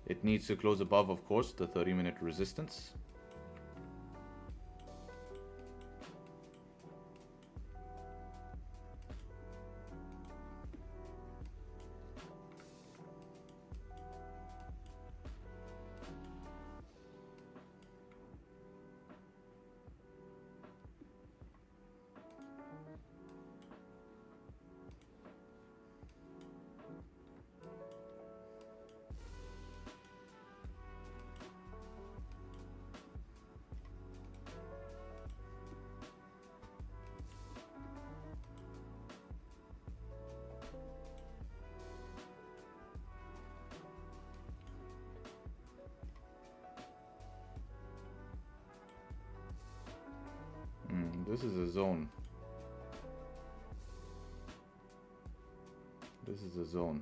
Speaker 3: It needs to close above, of course, the 30-minute resistance. This is a zone. This is a zone.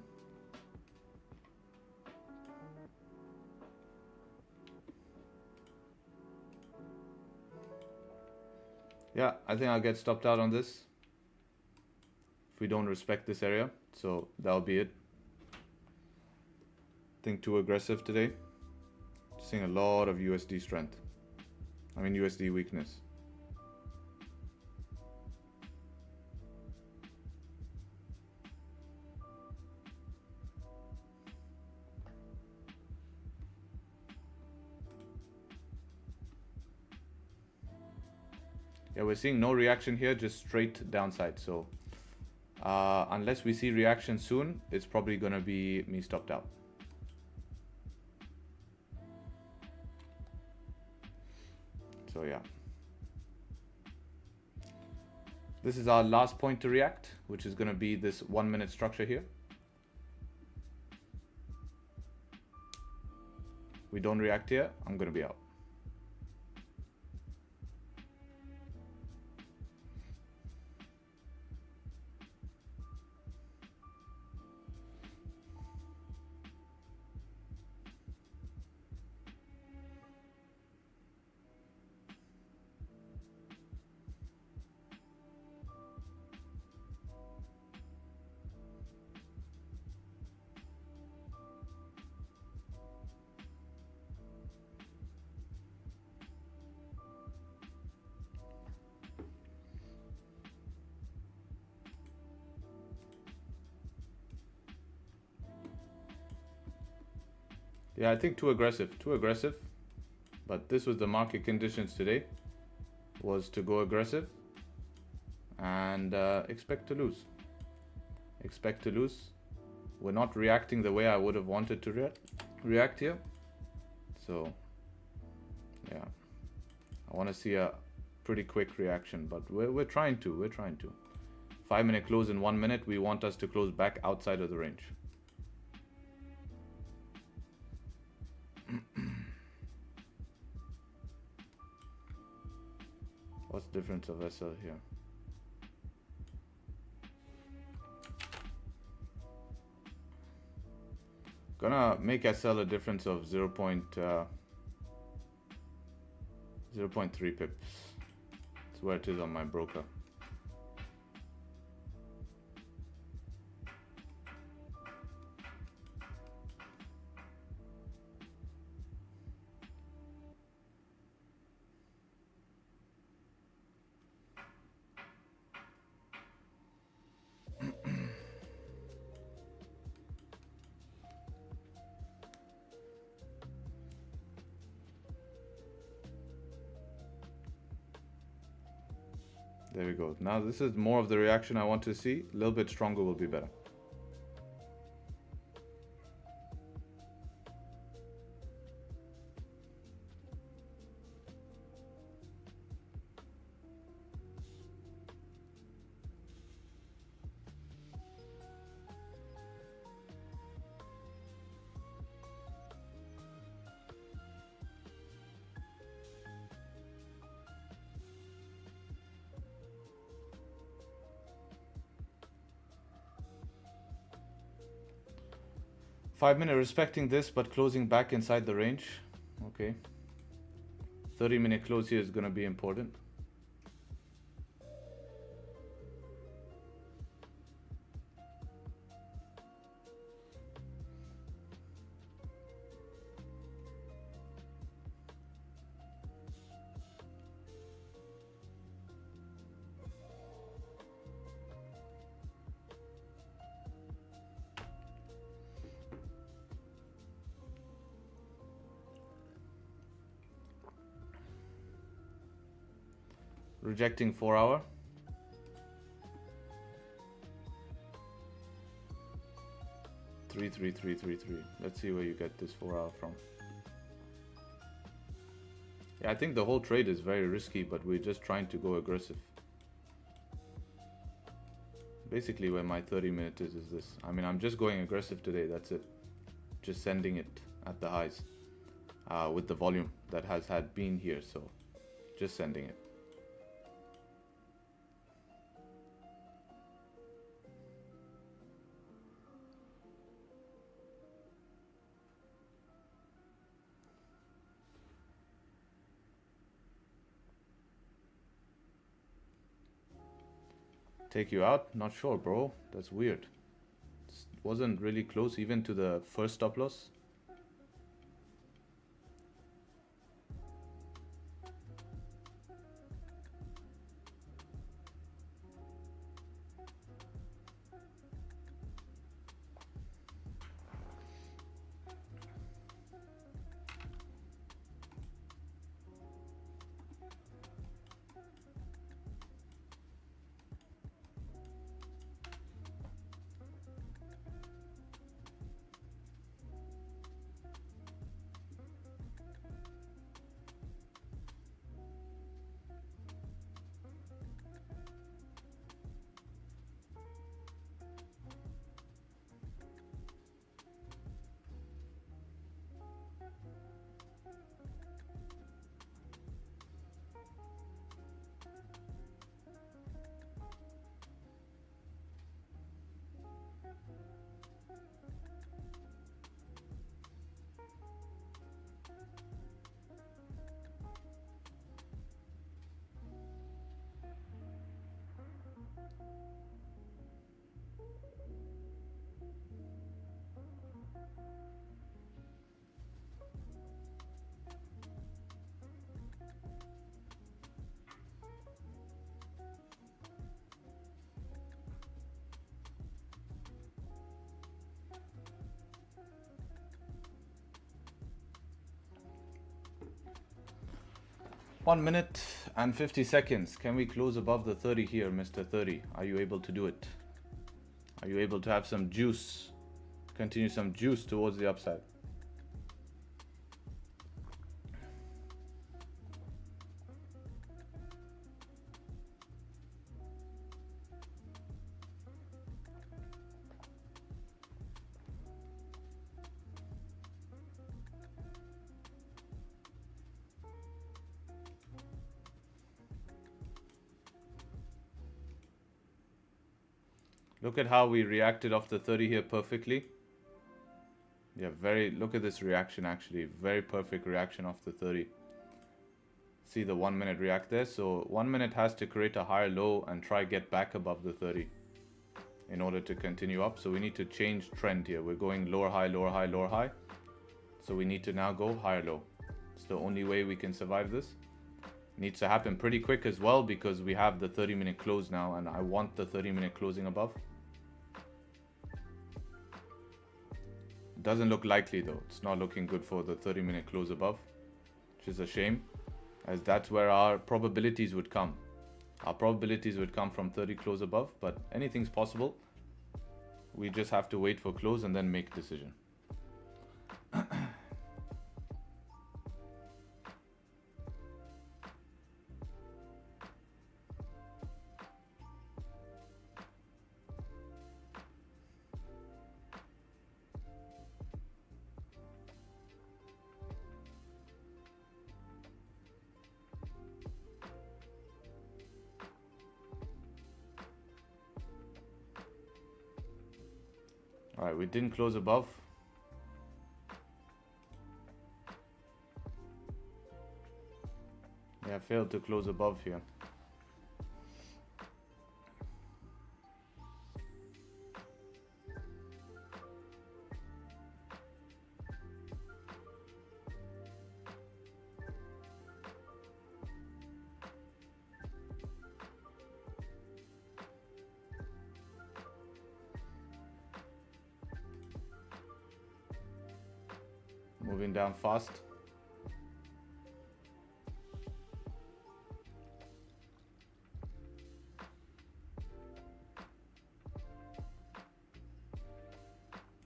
Speaker 3: Yeah, I think I'll get stopped out on this if we don't respect this area. So that'll be it. I think too aggressive today. Seeing a lot of USD strength. I mean USD weakness. Yeah, we're seeing no reaction here, just straight downside. So unless we see reaction soon, it's probably going to be me stopped out. So yeah. This is our last point to react, which is going to be this 1 minute structure here. We don't react here, I'm going to be out. Yeah, I think too aggressive. But this was the market conditions today, was to go aggressive and expect to lose. Expect to lose. We're not reacting the way I would have wanted to react here. So yeah, I want to see a pretty quick reaction, but we're trying to. 5 minute close in 1 minute. We want us to close back outside of the range. What's the difference of SL here? Gonna make SL a difference of 0.3 pips. That's where it is on my broker. There we go. Now this is more of the reaction I want to see. A little bit stronger will be better. 5-minute respecting this, but closing back inside the range. Okay. 30-minute close here is going to be important. Rejecting 4 hour. Three. Let's see where you get this 4 hour from. Yeah, I think the whole trade is very risky, but we're just trying to go aggressive. Basically where my 30-minute is this. I mean, I'm just going aggressive today, that's it. Just sending it at the highs with the volume that has had been here, so just sending it. Take you out? Not sure, bro. That's weird. It wasn't really close even to the first stop loss. One minute and 50 seconds. Can we close above the 30 here, Mr. 30? Are you able to do it? Are you able to have some juice? Continue some juice towards the upside. Look at how we reacted off the 30 here perfectly. Yeah, look at this reaction actually. Very perfect reaction off the 30. See the 1 minute react there. So 1 minute has to create a higher low and try get back above the 30 in order to continue up. So we need to change trend here. We're going lower high, lower high, lower high. So we need to now go higher low. It's the only way we can survive this. Needs to happen pretty quick as well because we have the 30-minute close now and I want the 30-minute closing above. Doesn't look likely though. It's not looking good for the 30-minute close above, which is a shame, as that's where our probabilities would come. Our probabilities would come from 30 close above, but anything's possible. We just have to wait for close and then make a decision. Alright, we didn't close above. Yeah, failed to close above here. Moving down fast.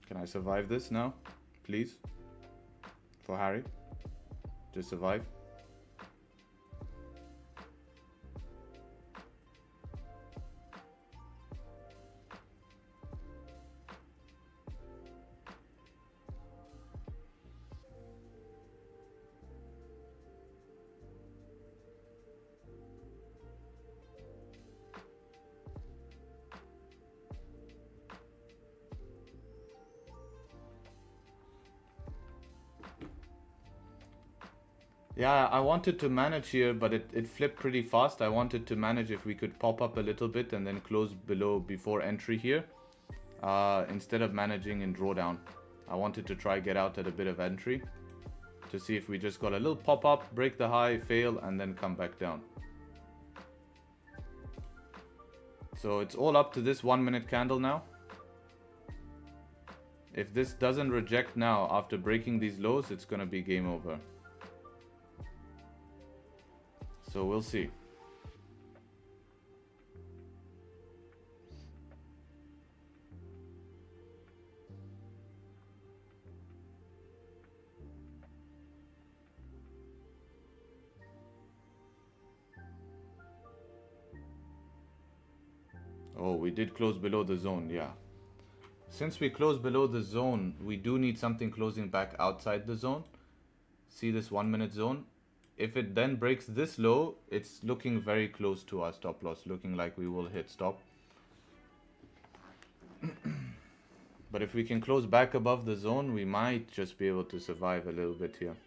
Speaker 3: Can I survive this now? Please? For Harry? Just survive. Yeah, I wanted to manage here, but it flipped pretty fast. I wanted to manage if we could pop up a little bit and then close below before entry here. Instead of managing in drawdown. I wanted to try get out at a bit of entry. To see if we just got a little pop up, break the high, fail, and then come back down. So it's all up to this 1 minute candle now. If this doesn't reject now after breaking these lows, it's gonna be game over. So we'll see. Oh, we did close below the zone, yeah. Since we closed below the zone, we do need something closing back outside the zone. See this 1 minute zone? If it then breaks this low, it's looking very close to our stop loss, looking like we will hit stop. But if we can close back above the zone, we might just be able to survive a little bit here.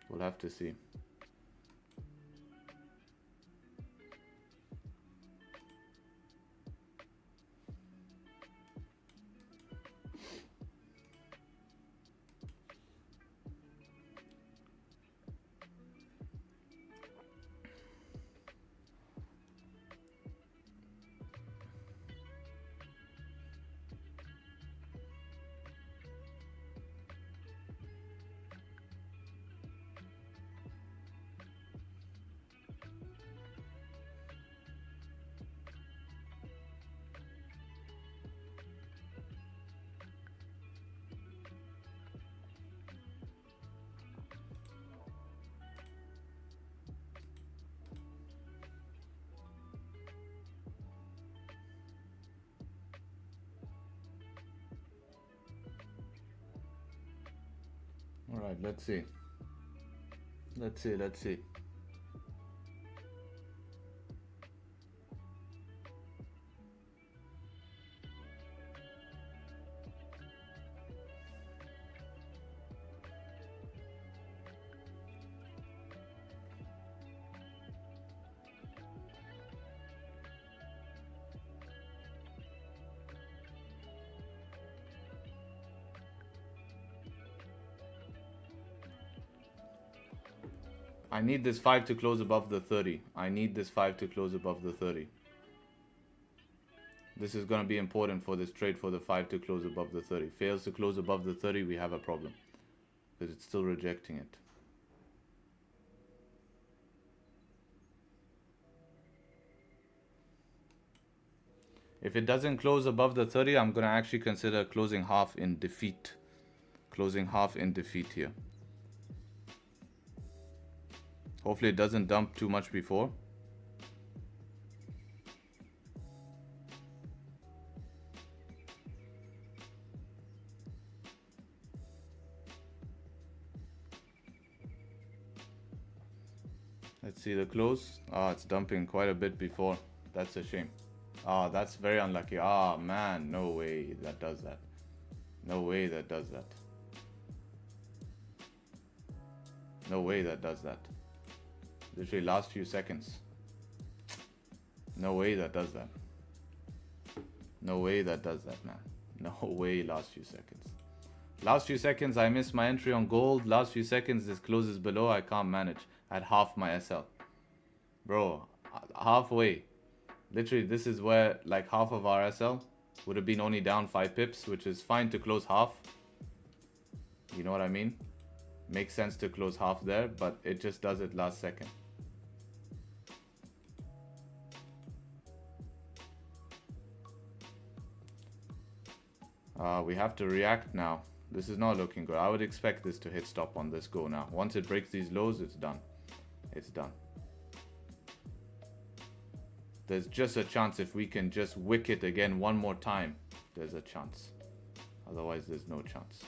Speaker 3: We'll have to see. All right, let's see. Let's see. I need this 5 to close above the 30. I need this 5 to close above the 30. This is going to be important for this trade, for the 5 to close above the 30. Fails to close above the 30, we have a problem. Because it's still rejecting it. If it doesn't close above the 30, I'm going to actually consider closing half in defeat. Closing half in defeat here. Hopefully it doesn't dump too much before. Let's see the close. Ah, it's dumping quite a bit before. That's a shame. Ah, that's very unlucky. Ah, man, no way that does that. No way that does that. No way that does that. Literally last few seconds. No way that does that. No way that does that, man. No way last few seconds. Last few seconds, I missed my entry on gold. Last few seconds, this closes below. I can't manage. At half my SL. Bro, halfway. Literally, this is where like half of our SL would have been only down 5 pips, which is fine to close half. You know what I mean? Makes sense to close half there, but it just does it last second. We have to react now. This is not looking good. I would expect this to hit stop on this go now. Once it breaks these lows, it's done. It's done. There's just a chance if we can just wick it again one more time. There's a chance. Otherwise, there's no chance.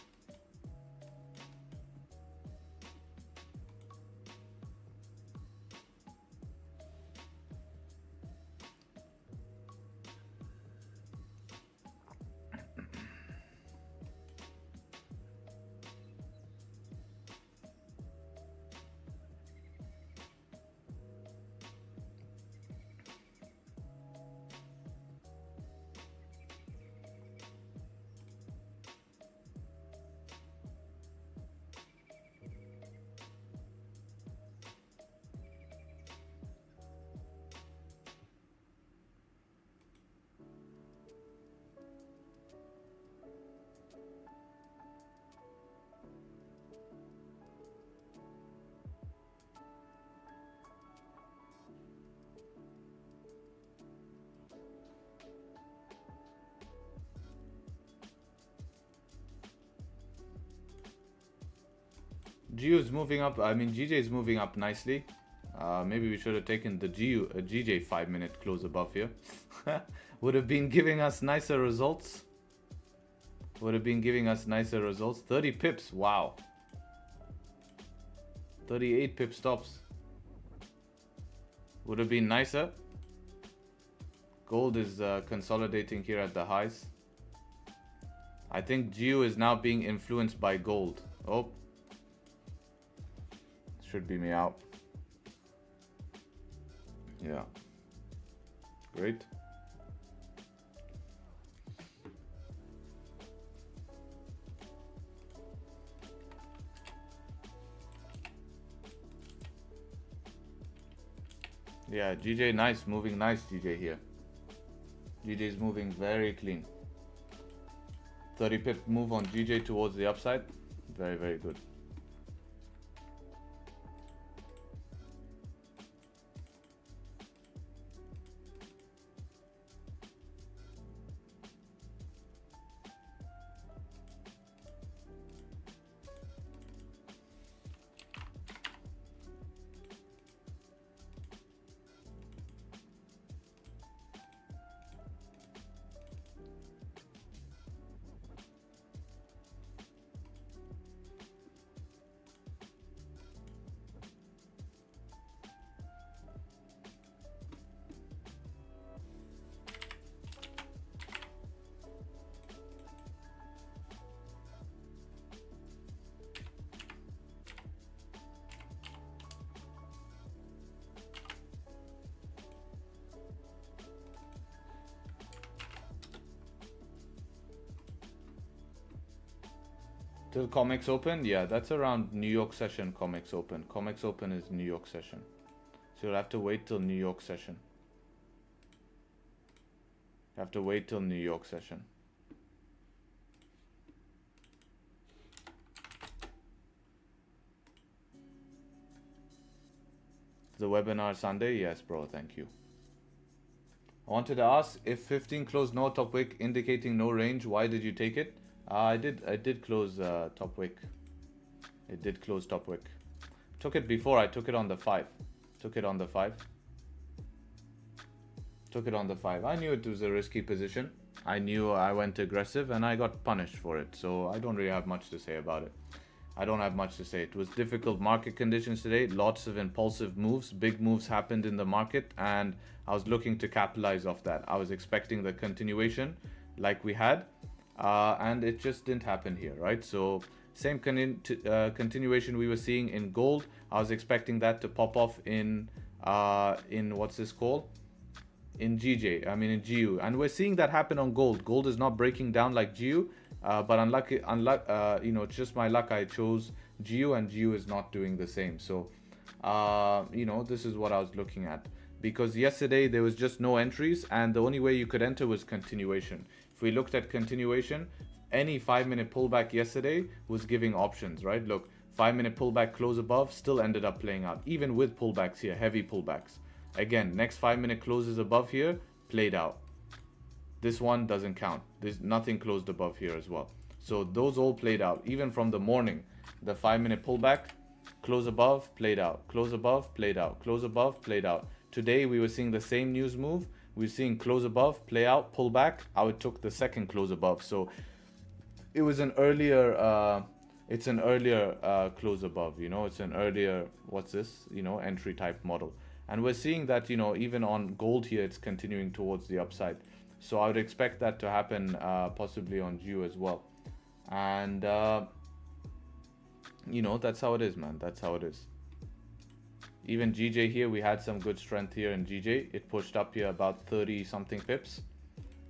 Speaker 3: GU is moving up. I mean, GJ is moving up nicely. Maybe we should have taken the GJ 5-minute close above here. Would have been giving us nicer results. Would have been giving us nicer results. 30 pips. Wow. 38 pip stops. Would have been nicer. Gold is consolidating here at the highs. I think GU is now being influenced by gold. Oh. Should be me out. Yeah. Great. Yeah, GJ nice, moving nice GJ here. GJ is moving very clean. 30 pip move on GJ towards the upside. Very, very good. Till Comics Open? Yeah, that's around New York session, Comics Open. Comics Open is New York session. So you'll have to wait till New York session. You have to wait till New York session. The webinar Sunday? Yes, bro, thank you. I wanted to ask, if 15 closed no top wick indicating no range, why did you take it? I did close top wick. It did close top wick. Took it before. I took it on the 5. Took it on the 5. Took it on the 5. I knew it was a risky position. I knew I went aggressive and I got punished for it. So I don't really have much to say about it. I don't have much to say. It was difficult market conditions today. Lots of impulsive moves. Big moves happened in the market and I was looking to capitalize off that. I was expecting the continuation like we had. and it just didn't happen here, right? So same continuation we were seeing in gold. I was expecting that to pop off in what's this called? In in GU, and we're seeing that happen on gold. Gold is not breaking down like GU, but it's just my luck. I chose GU, and GU is not doing the same. So, this is what I was looking at, because yesterday there was just no entries, and the only way you could enter was continuation. If we looked at continuation, any 5-minute pullback yesterday was giving options, right? Look, 5-minute pullback, close above, still ended up playing out, even with pullbacks here, heavy pullbacks. Again, next 5-minute closes above here, played out. This one doesn't count. There's nothing closed above here as well. So those all played out. Even from the morning, the 5-minute pullback, close above, played out. Close above, played out. Close above, played out. Today, we were seeing the same news move. We're seeing close above, play out, pull back. I took the second close above. So it was an earlier, close above, it's an earlier, entry type model. And we're seeing that, even on gold here, it's continuing towards the upside. So I would expect that to happen possibly on GU as well. And, that's how it is, man. That's how it is. Even GJ here, we had some good strength here in GJ. It pushed up here about 30 something pips.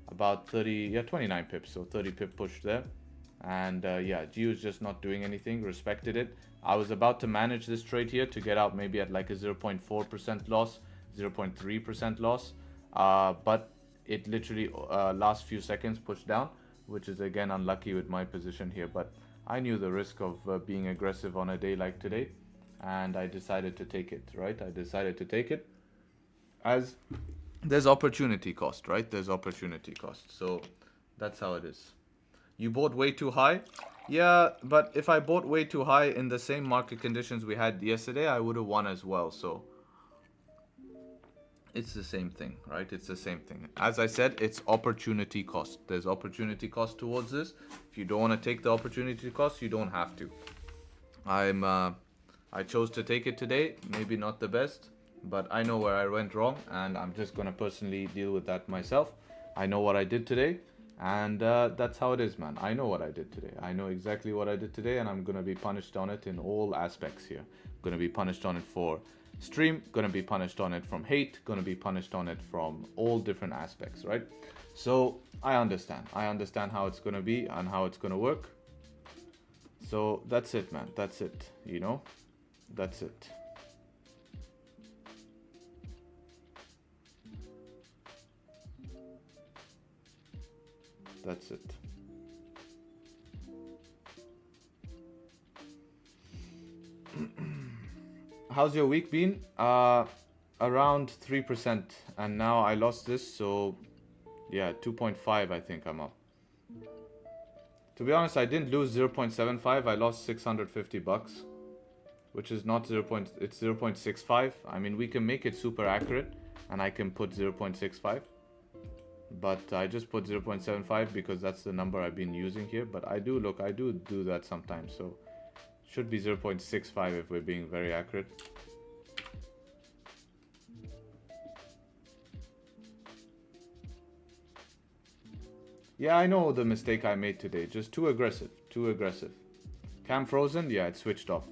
Speaker 3: About 29 pips. So 30 pip push there. And GU is just not doing anything. Respected it. I was about to manage this trade here to get out maybe at like a 0.4% loss, 0.3% loss. But it literally last few seconds pushed down, which is again unlucky with my position here. But I knew the risk of being aggressive on a day like today, and I decided to take it, right? I decided to take it as there's opportunity cost, right? There's opportunity cost. So that's how it is. You bought way too high? Yeah, but if I bought way too high in the same market conditions we had yesterday, I would have won as well. So it's the same thing, right? It's the same thing. As I said, it's opportunity cost. There's opportunity cost towards this. If you don't want to take the opportunity cost, you don't have to. I chose to take it today. Maybe not the best, but I know where I went wrong, and I'm just going to personally deal with that myself. I know what I did today. And that's how it is, man. I know what I did today. I know exactly what I did today, and I'm going to be punished on it in all aspects here. Going to be punished on it for stream, going to be punished on it from hate, going to be punished on it from all different aspects, right? So I understand how it's going to be and how it's going to work. So that's it, man. That's it, that's it. That's it. How's your week been? Around 3%, and now I lost this, so yeah, 2.5 I think I'm up. To be honest, I didn't lose 0.75. I lost 650 bucks, which is not 0. It's 0.65. I mean, we can make it super accurate, and I can put 0.65. But I just put 0.75 because that's the number I've been using here. But I do do that sometimes. So should be 0.65 if we're being very accurate. Yeah, I know the mistake I made today. Just too aggressive. Cam frozen? Yeah, it switched off.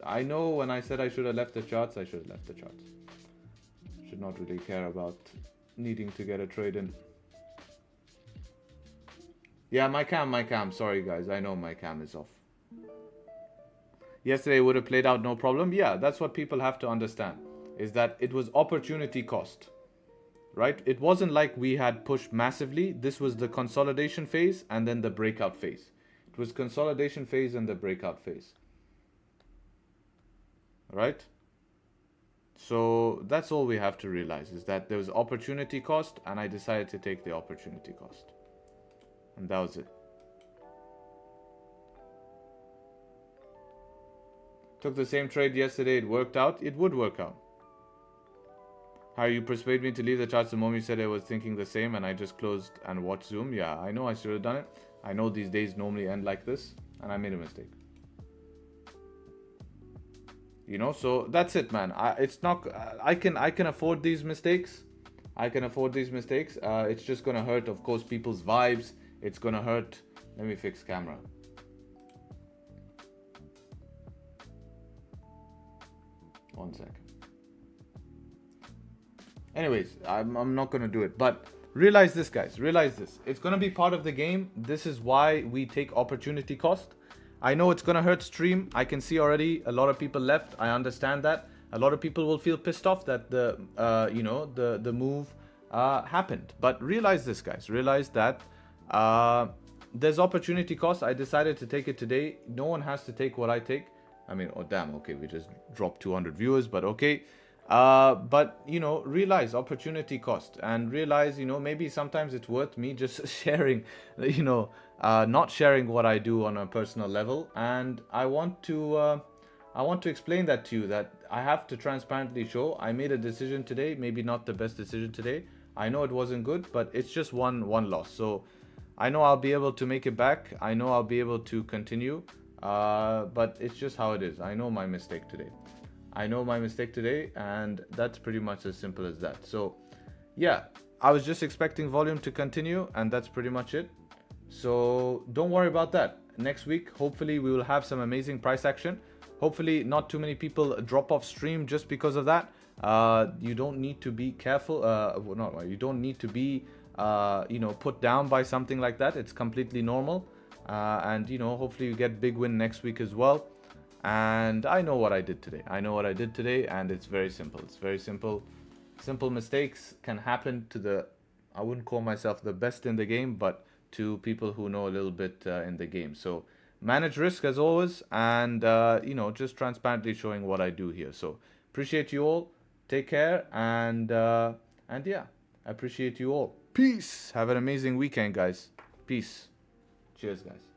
Speaker 3: I know when I said I should have left the charts, I should have left the charts. Should not really care about needing to get a trade in. Yeah, my cam. Sorry, guys. I know my cam is off. Yesterday would have played out no problem. Yeah, that's what people have to understand. Is that it was opportunity cost. Right? It wasn't like we had pushed massively. This was the consolidation phase and then the breakout phase. It was consolidation phase and the breakout phase. Right? So that's all we have to realize, is that there was opportunity cost and I decided to take the opportunity cost. And that was it. Took the same trade yesterday. It worked out. It would work out. How you persuade me to leave the charts the moment you said I was thinking the same and I just closed and watched Zoom. Yeah, I know I should have done it. I know these days normally end like this and I made a mistake. You know, so that's it, man. It's not. I can afford these mistakes. I can afford these mistakes. It's just gonna hurt, of course, people's vibes. It's gonna hurt Let me fix camera. One second. Anyways, I'm not going to do it. But realize this, guys. Realize this. It's going to be part of the game. This is why we take opportunity cost. I know it's going to hurt stream. I can see already a lot of people left. I understand that. A lot of people will feel pissed off that the the move happened. But realize this, guys. Realize that there's opportunity cost. I decided to take it today. No one has to take what I take. I mean, oh damn, okay, we just dropped 200 viewers, but okay. But, you know, realize opportunity cost and realize, you know, maybe sometimes it's worth me just sharing, you know, not sharing what I do on a personal level. And I want to explain that to you, that I have to transparently show I made a decision today, maybe not the best decision today. I know it wasn't good, but it's just one loss. So I know I'll be able to make it back. I know I'll be able to continue. But it's just how it is. I know my mistake today. And that's pretty much as simple as that. So yeah, I was just expecting volume to continue, and that's pretty much it. So don't worry about that. Next week, hopefully we will have some amazing price action. Hopefully not too many people drop off stream just because of that. You don't need to be careful. You don't need to be put down by something like that. It's completely normal. And you know, hopefully you get big win next week as well. And I know what I did today. And it's very simple. Simple mistakes can happen to I wouldn't call myself the best in the game, but to people who know a little bit in the game. So manage risk as always, and just transparently showing what I do here. So appreciate you all. Take care, and yeah, I appreciate you all. Peace. Have an amazing weekend, guys. Peace. Cheers, guys.